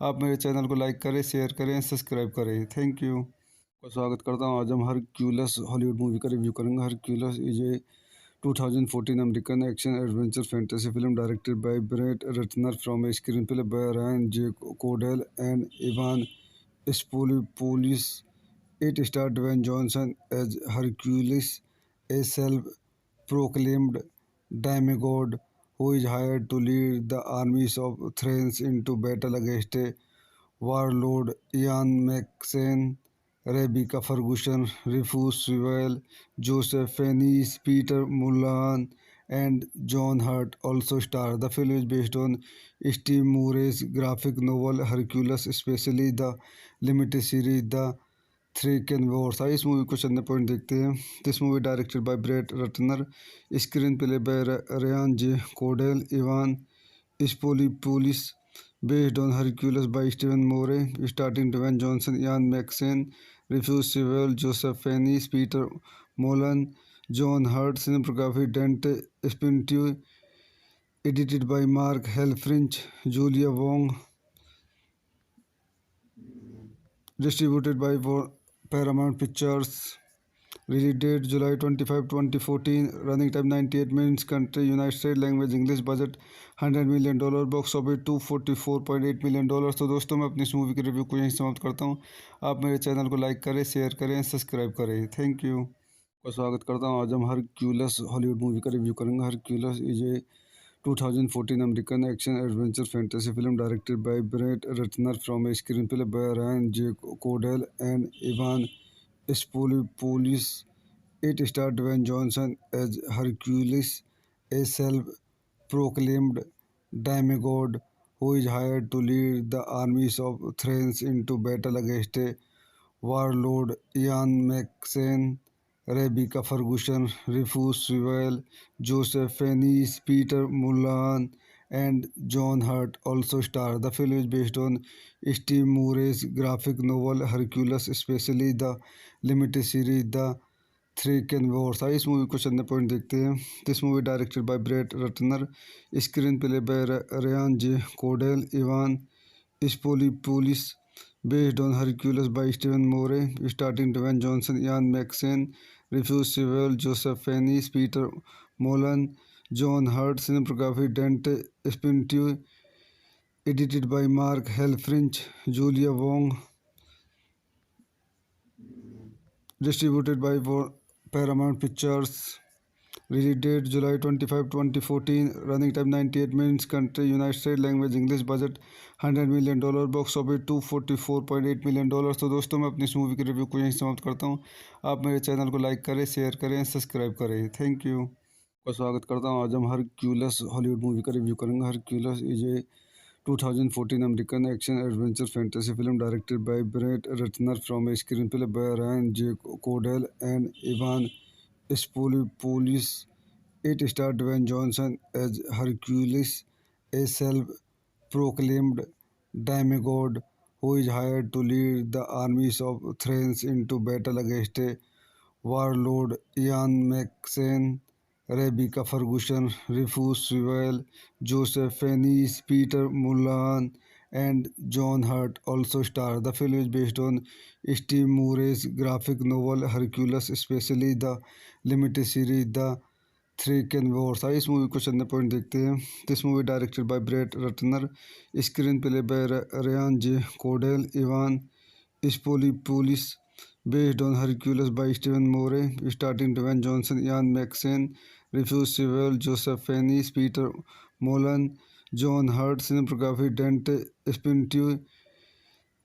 Speaker 1: आप मेरे चैनल को लाइक करें, शेयर करें, सब्सक्राइब करें। Thank you. का स्वागत करता हूँ। आज हम हरक्यूलस हॉलीवुड मूवी का रिव्यू करेंगे। Hercules is a 2014 American action adventure fantasy film directed by Brett Ratner from a screenplay by Ryan J Condal and Evan Spiliotopoulos. It starred Dwayne Johnson as Hercules, a self-proclaimed demigod who is hired to lead the armies of Thrace into battle against a warlord. Ian McShane, Rebecca Ferguson, Rufus Sewell, Joseph Fiennes, Peter Mullan, and John Hurt also star. The film is based on Steve Murray's graphic novel Hercules, especially the limited series The three can Wars. आइए इस movie को चंद point देखते हैं. This movie directed by Brett Ratner, screen play by Ryan J Condal, Evan Spiliotopoulos. Based on Hercules by Steven Moore. Starting Dwayne Johnson, Ian McShane, Rufus Sewell, Joseph Fiennes, Peter Mullan, John Hurt. Cinematography Dante Spinotti. Edited by Mark Helfrich, Julia Wong. Distributed by Paramount Pictures. Release date July 25, 2014. Running time 98 minutes. Country United States. Language English. Budget $100 million. Box office $244.8 million. तो दोस्तों मैं अपनी इस movie के review को यहीं समाप्त करता हूँ. आप मेरे चैनल को लाइक करें, शेयर करें, सब्सक्राइब करें. Thank you. का स्वागत करता हूँ. आज हम हरक्यूलस हॉलीवुड मूवी का रिव्यू करेंगे. Hercules is a 2014 American action adventure fantasy film directed by Brett Ratner from a screenplay by Ryan J. Cordell and Ivan Spoliopolis. It starred Dwayne Johnson as Hercules, a self-proclaimed demigod who is hired to lead the armies of Thrace into battle against a warlord. Ian McShane, Rebecca Ferguson, Rufus Sewell, Joseph Fiennes, Peter Mullan, and John Hurt also star. The film is based on Steve Murray's graphic novel Hercules, especially the limited series The three can Wars. आइए इस movie को चंद point देखते हैं. This movie directed by Brett Ratner, screen play by Ryan J Condal, Evan Spiliotopoulos. Based on Hercules by Stephen Moore, starting Dwayne Johnson, Ian McShane, Rufus Sewell, Joseph Fiennes, Peter Mullan, John Hurt. Cinematography Dante Spintu. Edited by Mark Helfrich, Julia Wong. Distributed by Paramount Pictures. Release date July 25, 2014. Running time 98 minutes. Country United States. Language English. Budget $100 million. Box office $244.8 million. तो दोस्तों मैं अपनी इस movie के review को यहीं समाप्त करता हूँ. आप मेरे चैनल को लाइक करें, शेयर करें, सब्सक्राइब करें. Thank you. का स्वागत करता हूँ. आज हम हरक्यूलस हॉलीवुड मूवी का रिव्यू करेंगे. Hercules is a 2014 American action adventure fantasy film directed by Brett Ratner from a screenplay by Ryan J. Cordell and Ivan Spoliopolis. It starred Dwayne Johnson as Hercules, a self-proclaimed demigod who is hired to lead the armies of Thrace into battle against a warlord. Ian McShane, Rebecca Ferguson, Rufus Sewell, Joseph Fiennes, Peter Mullan, and John Hurt also star. The film is based on Steve Murray's graphic novel Hercules, especially the limited series The three can Wars. आइए इस movie को चंद point देखते हैं. This movie directed by Brett Ratner, screen play by Ryan J Condal, Evan Spiliotopoulos. Based on Hercules by Stephen Moore, starting Dwayne Johnson, Ian McShane, Rufus Sewell, Joseph Fiennes, Peter Mullan, John Hurt. Cinematography Dante Spintu.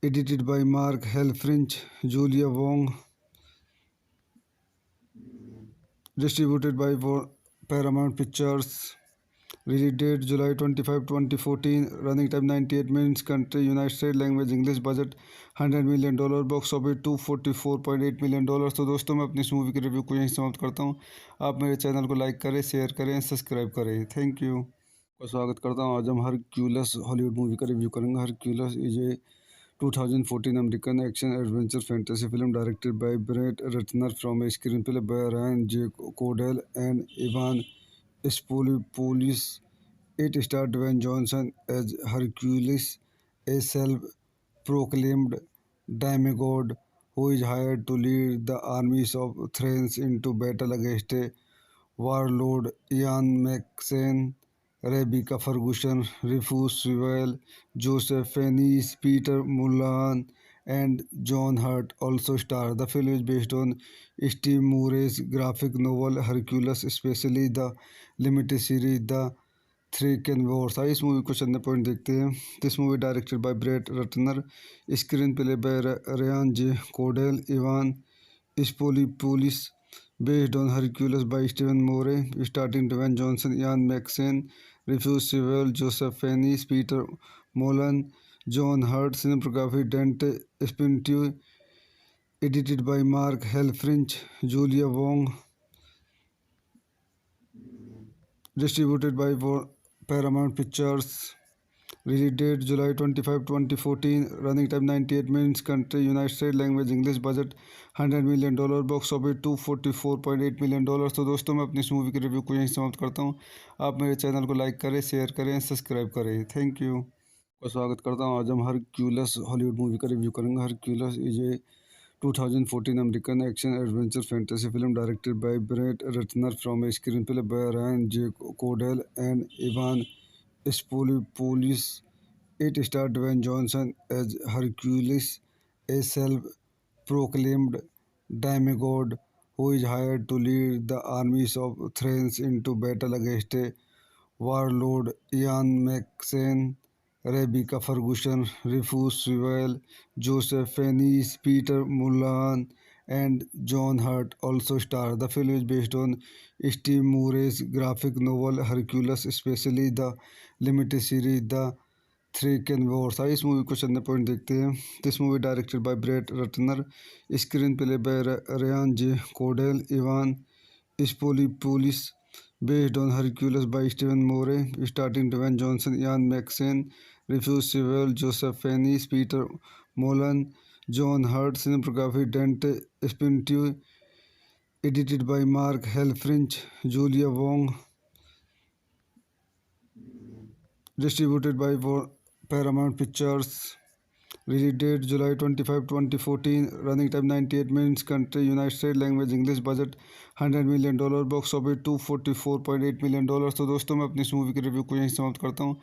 Speaker 1: Edited by Mark Helfrich, Julia Wong. Distributed by Paramount Pictures. Release date July 25, 2014. Running time 98 minutes. Country United States. Language English. Budget $100 million. Box office $244.8 million. तो दोस्तों मैं अपनी इस movie के review को यहीं समाप्त करता हूँ. आप मेरे चैनल को लाइक करें, शेयर करें, सब्सक्राइब करें. Thank you. का स्वागत करता हूँ. आज हम हरक्यूलस हॉलीवुड मूवी का रिव्यू करेंगे. Hercules is a 2014 American action-adventure fantasy film directed by Brett Ratner from a screenplay by Ryan J. Cordell and Ivan Spoulopoulos. It starred Dwayne Johnson as Hercules, a self-proclaimed demigod who is hired to lead the armies of Thrace into battle against a warlord. Ian McShane, Rebecca Ferguson, Rufus Sewell, Joseph Fiennes, Peter Mullan, and John Hurt also star. The film is based on Steve Murray's graphic novel Hercules, especially the limited series The three can Wars. आइए इस movie को चंद point देखते हैं। This movie directed by Brett Ratner, screen play by Ryan J Condal, Evan Spiliotopoulos, based on Hercules by Stephen Moore, starring Dwayne Johnson, Ian McShane, Rufus Sewell, Joseph Fiennes, Peter Mullan, John Hurt. Cinematography Dante Spintu, edited by Mark Helfrich, Julia Wong, distributed by Paramount Pictures. Release date July 25, 2014. Running time 98 minutes. Country United States. Language English. Budget $100 million. Box office $244.8 million। तो दोस्तों मैं अपनी इस movie के review को यहीं समाप्त करता हूँ। आप मेरे चैनल को लाइक करें, शेयर करें, सब्सक्राइब करें। Thank you. का स्वागत करता हूँ। आज हम हरक्यूलस हॉलीवुड मूवी का रिव्यू करेंगे। Hercules is a 2014 American action-adventure fantasy film directed by Brett Ratner from a screenplay by Ryan J. Cordell and Ivan Spoulopoulos. It starred Dwayne Johnson as Hercules, a self-proclaimed demigod who is hired to lead the armies of Thrace into battle against a warlord. Ian McShane, Rebecca Ferguson, Rufus Sewell, Joseph Fiennes, Peter Mullan, and John Hurt also star. The film is based on Steve Murray's graphic novel Hercules, especially the limited series The three can Wars. आइए इस movie को चंद point देखते हैं। This movie directed by Brett Ratner, screen play by Ryan J Condal, Evan Spiliotopoulos, based on Hercules by Stephen Moore, starring Dwayne Johnson, Ian McShane, Rufus Sewell, Joseph Fiennes, Peter Mullan, John Hurt. Cinematography Dante Spintu, edited by Mark Helfrich, Julia Wong, distributed by Paramount Pictures. Release date July 25, 2014. Running time 98 minutes. Country United States. Language English. Budget $100 million. Box office $244.8 million। तो दोस्तों मैं अपनी इस movie के review को यहीं समाप्त करता हूँ।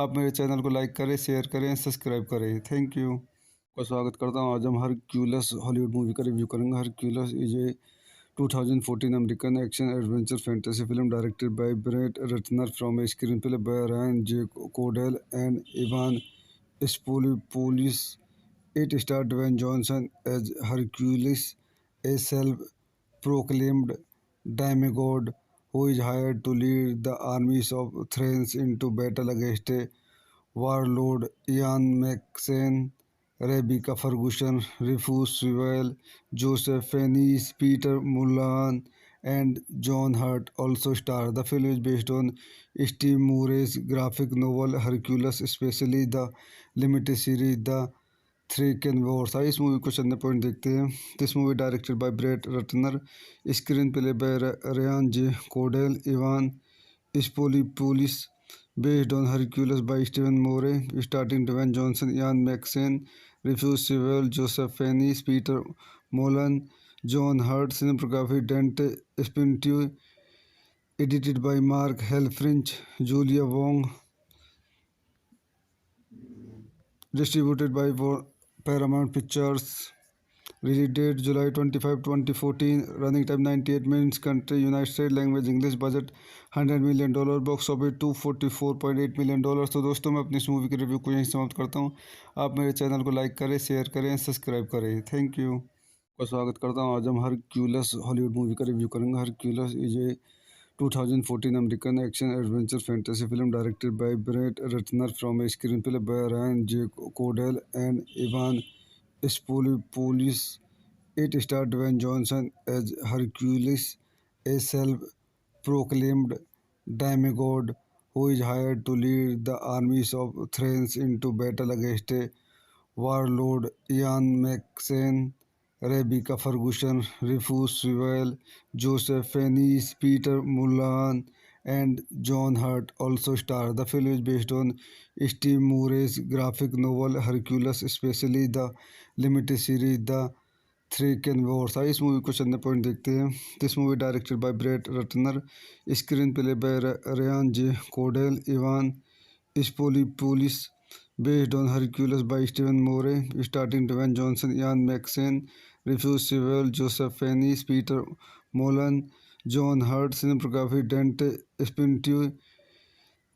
Speaker 1: आप मेरे चैनल को लाइक करें, शेयर करें, सब्सक्राइब करें। Thank you. का स्वागत करता हूँ। आज हम हरक्यूलस हॉलीवुड मूवी का रिव्यू करेंगे। Hercules is a 2014 American action-adventure fantasy film directed by Brett Ratner from a screenplay by Ryan J. Cordell and Ivan Spoulopoulos. It starred Dwayne Johnson as Hercules, a self-proclaimed demigod who is hired to lead the armies of Thrace into battle against a warlord. Ian McShane, Rebecca Ferguson, Rufus Sewell, Joseph Fiennes, Peter Mullan, and John Hurt also star. The film is based on Steve Murray's graphic novel Hercules, especially the limited series The three can Wars. आइए इस movie को चंद point देखते हैं। This movie directed by Brett Ratner, screen play by Ryan J Condal, Evan Spiliotopoulos, based on Hercules by Stephen Moore, starring Dwayne Johnson, Ian McShane, Rufus Sewell, Joseph Fiennes, Peter Mullan, John Hurt. Cinematography Dante Spintu, edited by Mark Helfrich, Julia Wong, distributed by Paramount Pictures. Release date July 25, 2014. Running time 98 minutes. Country United States. Language English. Budget $100 million। Box office $244.8 million। तो दोस्तों मैं अपनी इस movie के review को यहीं समाप्त करता हूँ। आप मेरे चैनल को लाइक करें, शेयर करें, सब्सक्राइब करें। Thank you. का स्वागत करता हूँ। आज हम हरक्यूलस हॉलीवुड मूवी का रिव्यू करेंगे। Hercules is a 2014 American action-adventure fantasy film directed by Brett Ratner from a screenplay by Ryan J. Cordell and Ivan Spoulopoulos. It starred Dwayne Johnson as Hercules, a self-proclaimed demigod who is hired to lead the armies of Thrace into battle against a Warlord Ian McShane, Rebecca Ferguson, Rufus Sewell, Joseph Fiennes, Peter Mullan, and John Hurt also star. The film is based on Steve Murray's graphic novel Hercules, especially the limited series The Three Can Wars. आइए इस movie को चंद point देखते हैं. This movie directed by Brett Ratner, screen play by Ryan J Condal, Evan Ispolipolis, based on Hercules by Stephen Moore, starring Dwayne Johnson, Ian McShane, Rufus Sewell, Joseph Fiennes, Peter Mullan, John Hurt, cinematography Dante Spintu,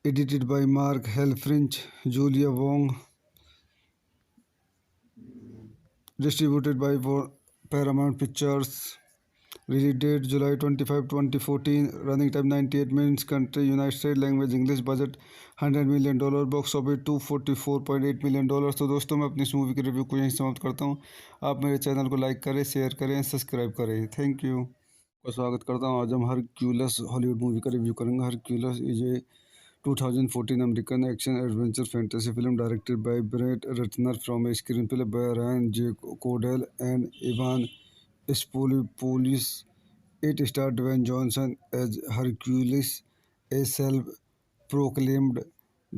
Speaker 1: edited by Mark Helfrich, Julia Wong, distributed by Paramount Pictures. Release date July 25, 2014. Running time 98 minutes. Country United States. Language English. Budget $100 million. Box office $244.8 million. तो दोस्तों मैं अपनी इस movie के review को यहीं समाप्त करता हूँ. आप मेरे चैनल को लाइक करें, शेयर करें, सब्सक्राइब करें. Thank you. को स्वागत करता हूँ. आज हम हरक्यूलस हॉलीवुड मूवी का रिव्यू करेंगे. Hercules is a 2014 American action adventure fantasy film directed by Brett Ratner from a screenplay by Ryan J. Cordell and Ivan Ispolipolis. It stars Dwayne Johnson as Hercules, a self-proclaimed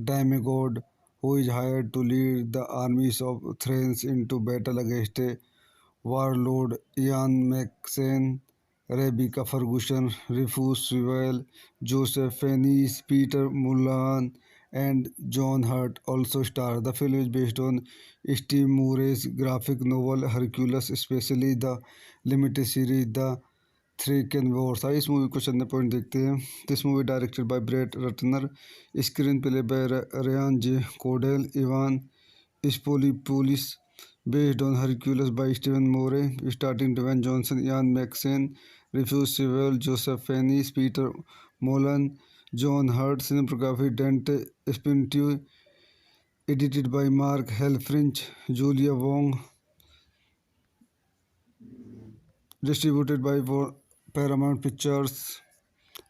Speaker 1: demigod who is hired to lead the armies of Thrace into battle against a warlord. Ian McShane, Rebecca Ferguson, Rufus Sewell, Joseph Fiennes, Peter Mullan, and John Hurt also star. The film is based on Steve Murray's graphic novel Hercules, especially the limited series The Three Can Wars. आइए इस movie को चंद point देखते हैं. This movie directed by Brett Ratner, screen play by Ryan J Condal, Evan Ispolipolis, based on Hercules by Stephen Moore, starring Dwayne Johnson, Ian McShane, Rufus Sewell, Joseph Fiennes, Peter Mullan, John Hurt, cinematography Dante Spintu, edited by Mark Helfrich, Julia Wong, distributed by Paramount Pictures.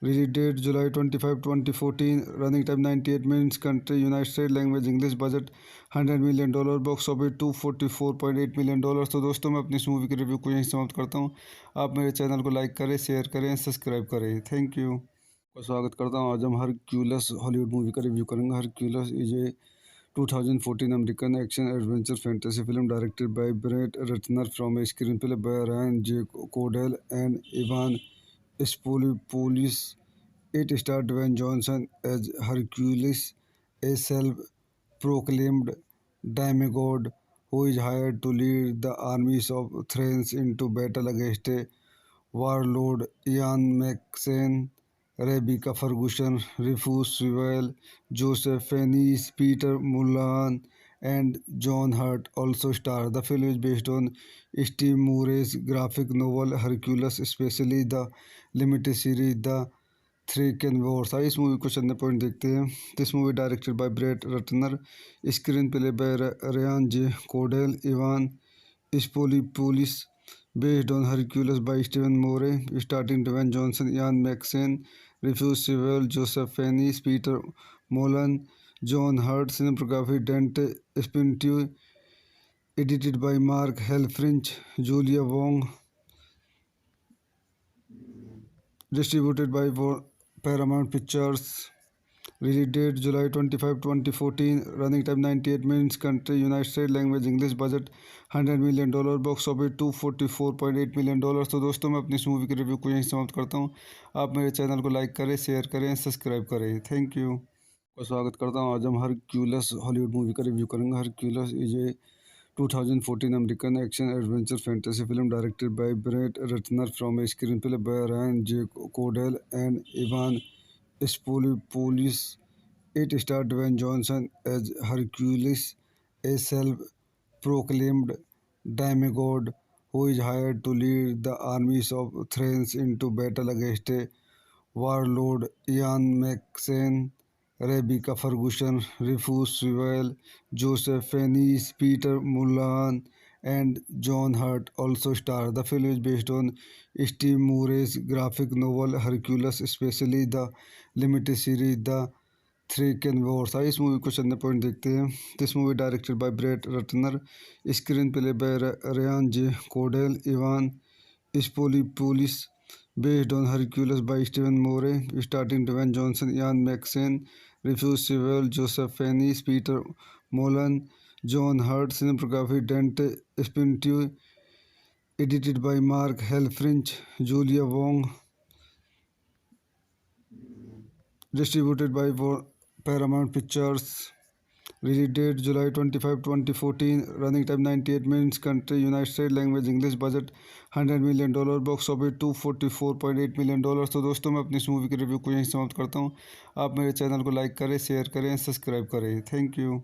Speaker 1: Release date July 25, 2014. Running time 98 minutes. Country United States. Language English. Budget $100 million. Box office $244.8 million. तो दोस्तों मैं अपनी इस movie के review को यहीं समाप्त करता हूँ. आप मेरे चैनल को लाइक करें, शेयर करें, सब्सक्राइब करें. Thank you. को स्वागत करता हूँ. आज हम हरक्यूलस हॉलीवुड मूवी का रिव्यू करेंगे. Hercules is a 2014 American action adventure fantasy film directed by Brett Ratner from a screenplay by Ryan J. Cordell and Ivan Ispolipolis. It stars Dwayne Johnson as Hercules, a self-proclaimed demigod who is hired to lead the armies of Thrace into battle against a warlord. Ian McShane, Rebecca Ferguson, Rufus Sewell, Joseph Fiennes, Peter Mullan, and John Hurt also star. The film is based on Steve Murray's graphic novel Hercules, especially the limited series The Three Can Wars. आइए इस movie को चंद point देखते हैं. This movie directed by Brett Ratner, screen play by Ryan J Condal, Evan Ispolipolis, based on Hercules by Stephen Moore, starring Dwayne Johnson, Ian McShane, Rufus Sewell, Joseph Fiennes, Peter Mullan, John Hurt, cinematography Dante Spintu, edited by Mark Helfrich, Julia Wong, distributed by Paramount Pictures. Release date July 25, 2014. Running time 98 minutes. Country United States. Language English. Budget $100 million. Box office $244.8 million. तो दोस्तों मैं अपनी इस movie के review को यहीं समाप्त करता हूँ. आप मेरे चैनल को लाइक करें, शेयर करें, सब्सक्राइब करें. Thank you. को स्वागत करता हूँ. आज हम हरक्यूलस हॉलीवुड मूवी का रिव्यू करेंगे. Hercules is a 2014 American action adventure fantasy film directed by Brett Ratner from a screenplay by Ryan J. Cordell and Ivan Ispolipolis. It stars Dwayne Johnson as Hercules, a self-proclaimed demigod who is hired to lead the armies of Thrace into battle against a warlord. Ian McShane, Rebecca Ferguson, Rufus Sewell, Joseph Fiennes, Peter Mullan, and John Hurt also star. The film is based on Steve Murray's graphic novel Hercules, especially the limited series The three can Wars. आइए इस movie को चंद point देखते हैं। This movie directed by Brett Ratner, screen play by Ryan J Condal, Evan Spiliotopoulos, based on Hercules by Stephen Moore, starring Dwayne Johnson, Ian McShane, Rufus Sewell, Joseph Fiennes, Peter Mullan, John Hurt, cinematography Dante Spintu, edited by Mark Helfrich, Julia Wong, distributed by Paramount Pictures. Release date July 25, 2014. Running time 98 minutes. Country United States. Language English. Budget $100 million. Box office $244.8 million। तो दोस्तों मैं अपनी इस movie के review को यहीं समाप्त करता हूँ। आप मेरे चैनल को लाइक करें, शेयर करें, सब्सक्राइब करें। थैंक यू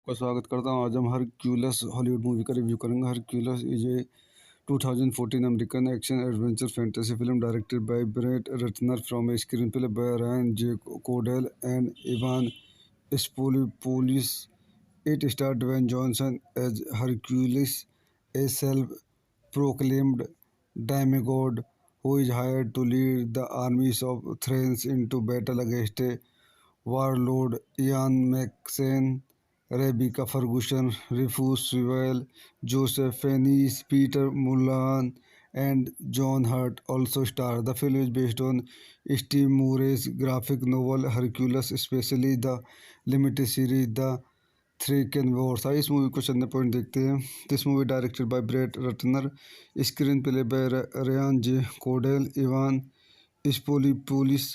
Speaker 1: का स्वागत करता हूँ। आज हम हरक्यूलस हॉलीवुड मूवी का रिव्यू करेंगे। Hercules is a 2014 American action adventure fantasy film directed by Brett Ratner from a screen play by Ryan J Condal and Evan Spoolipolis. It starred Dwayne Johnson as Hercules, a self-proclaimed demigod who is hired to lead the armies of Thrace into battle against a warlord. Ian McShane, Rebecca Ferguson, Rufus Sewell, Joseph Fiennes, Peter Mullan, and John Hurt also star. The film is based on Steve Moore's graphic novel Hercules, especially the limited series The three can Wars. आइए इस movie को चंद point देखते हैं। This movie directed by Brett Ratner, screen play by Ryan J Condal, Evan Spiliotopoulos,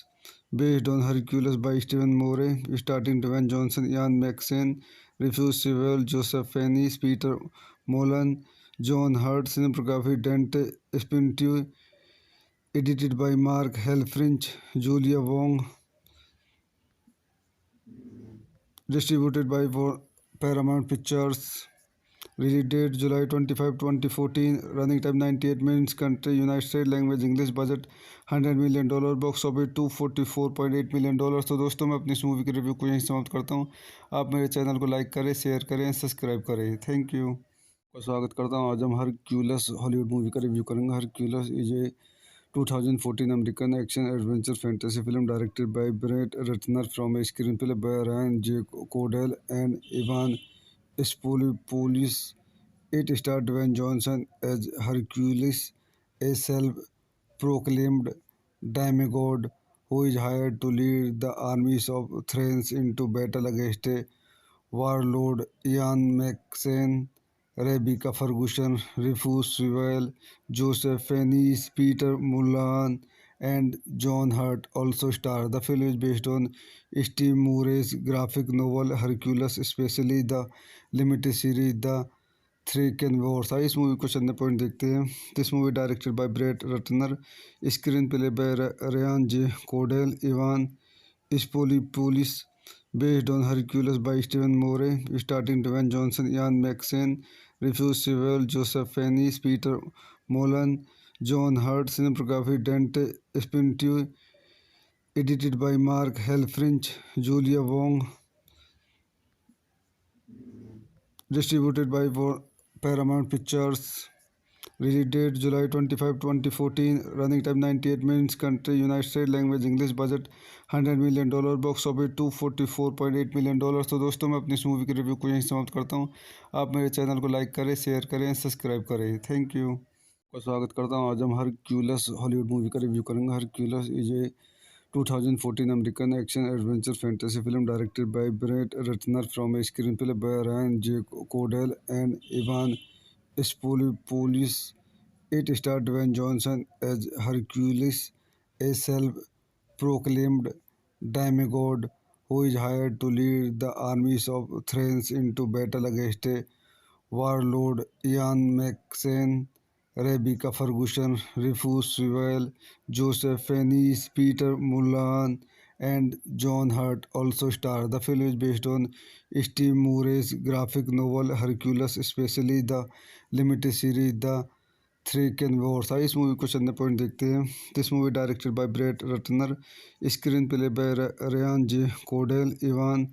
Speaker 1: based on Hercules by Stephen Moore, starring Dwayne Johnson, Ian McShane, Rufus Sewell, Joseph Fiennes, Peter Mullan, John Hurt, cinematography Dante Spintu, edited by Mark Helfrich, Julia Wong, distributed by Paramount Pictures. Release date July 25, 2014. Running time 98 minutes. Country United States. Language English. Budget $100 million. Box office $244.8 million। तो दोस्तों मैं अपनी इस movie के review को यहीं समाप्त करता हूँ। आप मेरे चैनल को लाइक करें, शेयर करें, सब्सक्राइब करें। थैंक यू का स्वागत करता हूँ। आज हम हरक्यूलस हॉलीवुड मूवी का रिव्यू करेंगे। Hercules is a 2014 American action adventure fantasy film directed by Brett Ratner from a screen play by Ryan J Condal and Evan Spoolipolis. It starred Dwayne Johnson as Hercules, a self-proclaimed demigod who is hired to lead the armies of Thrace into battle against a warlord. Ian McShane, Rebecca Ferguson, Rufus Sewell, Joseph Fiennes, Peter Mullan, and John Hurt also star. The film is based on Steve Moore's graphic novel Hercules, especially the limited series The three can Wars. आइए इस movie को चंद point देखते हैं। This movie directed by Brett Ratner, screen play by Ryan J Condal, Evan Spiliotopoulos, based on Hercules by Stephen Moore, starring Dwayne Johnson, Ian McShane, Rufus Sewell, Joseph Fiennes, Peter Mullan, John Hurt, cinematography Dante Spintu, edited by Mark Helfrich, Julia Wong, distributed by Paramount Pictures. Release date July 25, 2014. Running time 98 minutes. Country United States. Language English. Budget $100 million. Box office $244.8 million। तो दोस्तों मैं अपनी इस movie के review को यहीं समाप्त करता हूँ। आप मेरे चैनल को लाइक करें, शेयर करें, सब्सक्राइब करें। थैंक यू का स्वागत करता हूँ। आज हम हरक्यूलस हॉलीवुड मूवी का रिव्यू करेंगे। Hercules is a 2014 American action adventure fantasy film directed by Brett Ratner from a screen play by Ryan J Condal and Evan Spoolipolis. It starred Dwayne Johnson as Hercules, a self-proclaimed demigod who is hired to lead the armies of Thrace into battle against a warlord. Ian McShane, Rebecca Ferguson, Rufus Sewell, Joseph Fiennes, Peter Mullan, and John Hurt also star. The film is based on Steve Moore's graphic novel Hercules, especially the limited series The three can Wars. आइए इस movie को चंद point देखते हैं। This movie directed by Brett Ratner, screen play by Ryan J Condal, Evan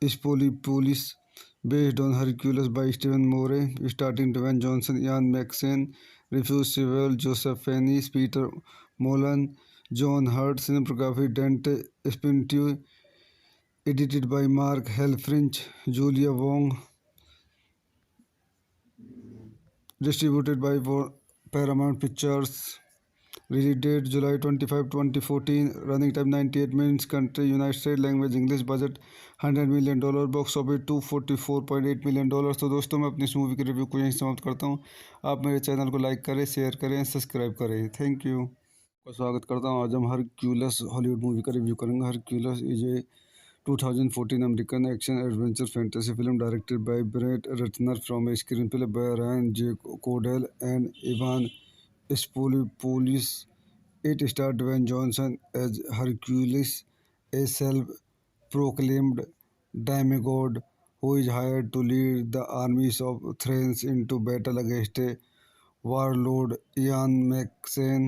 Speaker 1: Spiliotopoulos, based on Hercules by Stephen Moore, starring Dwayne Johnson, Ian McShane, Rufus Sewell, Joseph Fiennes, Peter Mullan, John Hurt, cinematography Dante Spintu, edited by Mark Helfrich, Julia Wong, distributed by Paramount Pictures. Release date July 25, 2014. Running time 98 minutes. Country United States. Language English. Budget $100 million. Box office $244.8 million। तो दोस्तों मैं अपनी इस movie के review को यहीं समाप्त करता हूँ। आप मेरे चैनल को लाइक करें, शेयर करें, सब्सक्राइब करें। Thank you. का स्वागत करता हूँ। आज हम हरक्यूलस हॉलीवुड मूवी का रिव्यू करेंगे। Hercules is a 2014 American action adventure fantasy film directed by Brett Ratner from a screenplay by Ryan J. Cordell and Ivan Spolipoulos. It starred Dwayne Johnson as Hercules, a self-proclaimed demigod who is hired to lead the armies of Thrace into battle against a warlord. Ian McShane,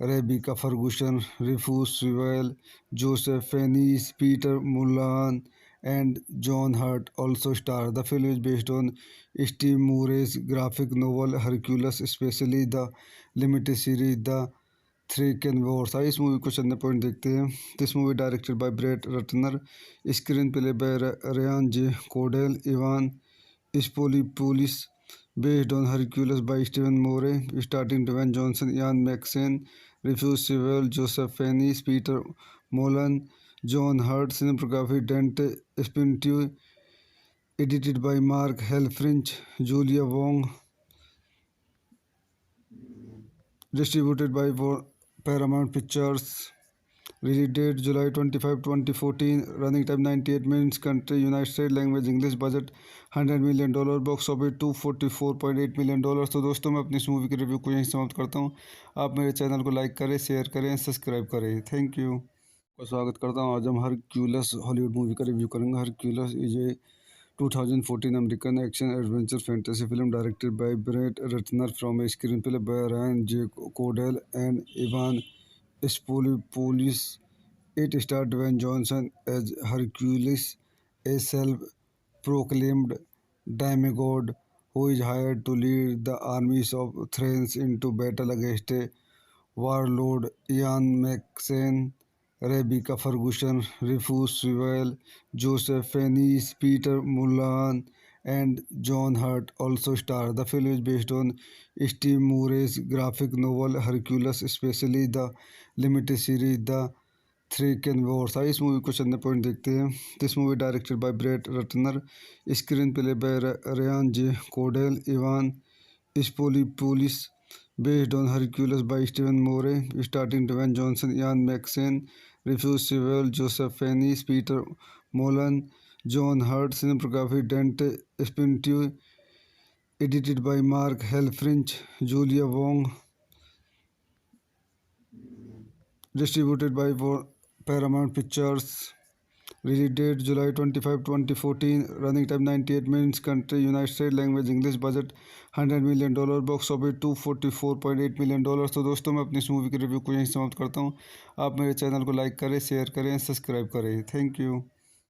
Speaker 1: Rebecca Ferguson, Rufus Sewell, Joseph Fiennes, Peter Mullan, and John Hurt also star. The film is based on Steve Murray's graphic novel Hercules, especially the limited series The Thraken Wars। आइए इस movie को चंद point देखते हैं। This movie directed by Brett Ratner, screen play by Ryan J Condal, Evan Spiliotopoulos, based on Hercules by Stephen Moore, starring Dwayne Johnson, Ian McShane, Rufus Sewell, Joseph Fiennes, Peter Mullan, John Hurt, cinematography Dante Spintu, edited by Mark Helfrich, Julia Wong, distributed by Paramount Pictures. Release date July 25, 2014. Running time 98 minutes. Country United States. Language English. Budget $100 million. Box office $244.8 million। तो दोस्तों मैं अपनी इस movie के review को यहीं समाप्त करता हूँ। आप मेरे चैनल को लाइक करें, शेयर करें, सब्सक्राइब करें। Thank you. का स्वागत करता हूँ। आज हम हरक्यूलस हॉलीवुड मूवी का रिव्यू करेंगे। Hercules is a 2014 American action adventure fantasy film directed by Brett Ratner from a screenplay by Ryan J. Cordell and Ivan Spolipoulos. It starred Dwayne Johnson as Hercules, a self-proclaimed demigod who is hired to lead the armies of Thrace into battle against a warlord. Ian McShane, Rebecca Ferguson, Rufus Sewell, Joseph Fiennes, Peter Mullan, and John Hurt also star. The film is based on Steve Murray's graphic novel Hercules, especially the limited series The Thraken Wars। आइए इस movie को चंद point देखते हैं। This movie directed by Brett Ratner, screen play by Ryan J Condal, Evan Spiliotopoulos, based on Hercules by Stephen Moore, starring Dwayne Johnson, Ian McShane, Rufus Sewell, Joseph Fiennes, Peter Mullan, John Hurt, cinematography Dante Spintu, edited by Mark Helfrich, Julia Wong, distributed by Paramount Pictures. Release date July 25, 2014. Running time 98 minutes. Country United States. Language English. Budget $100 million। Box office $244.8 million। तो दोस्तों मैं अपनी इस movie के review को यहीं समाप्त करता हूँ। आप मेरे चैनल को लाइक करें, शेयर करें, सब्सक्राइब करें। Thank you.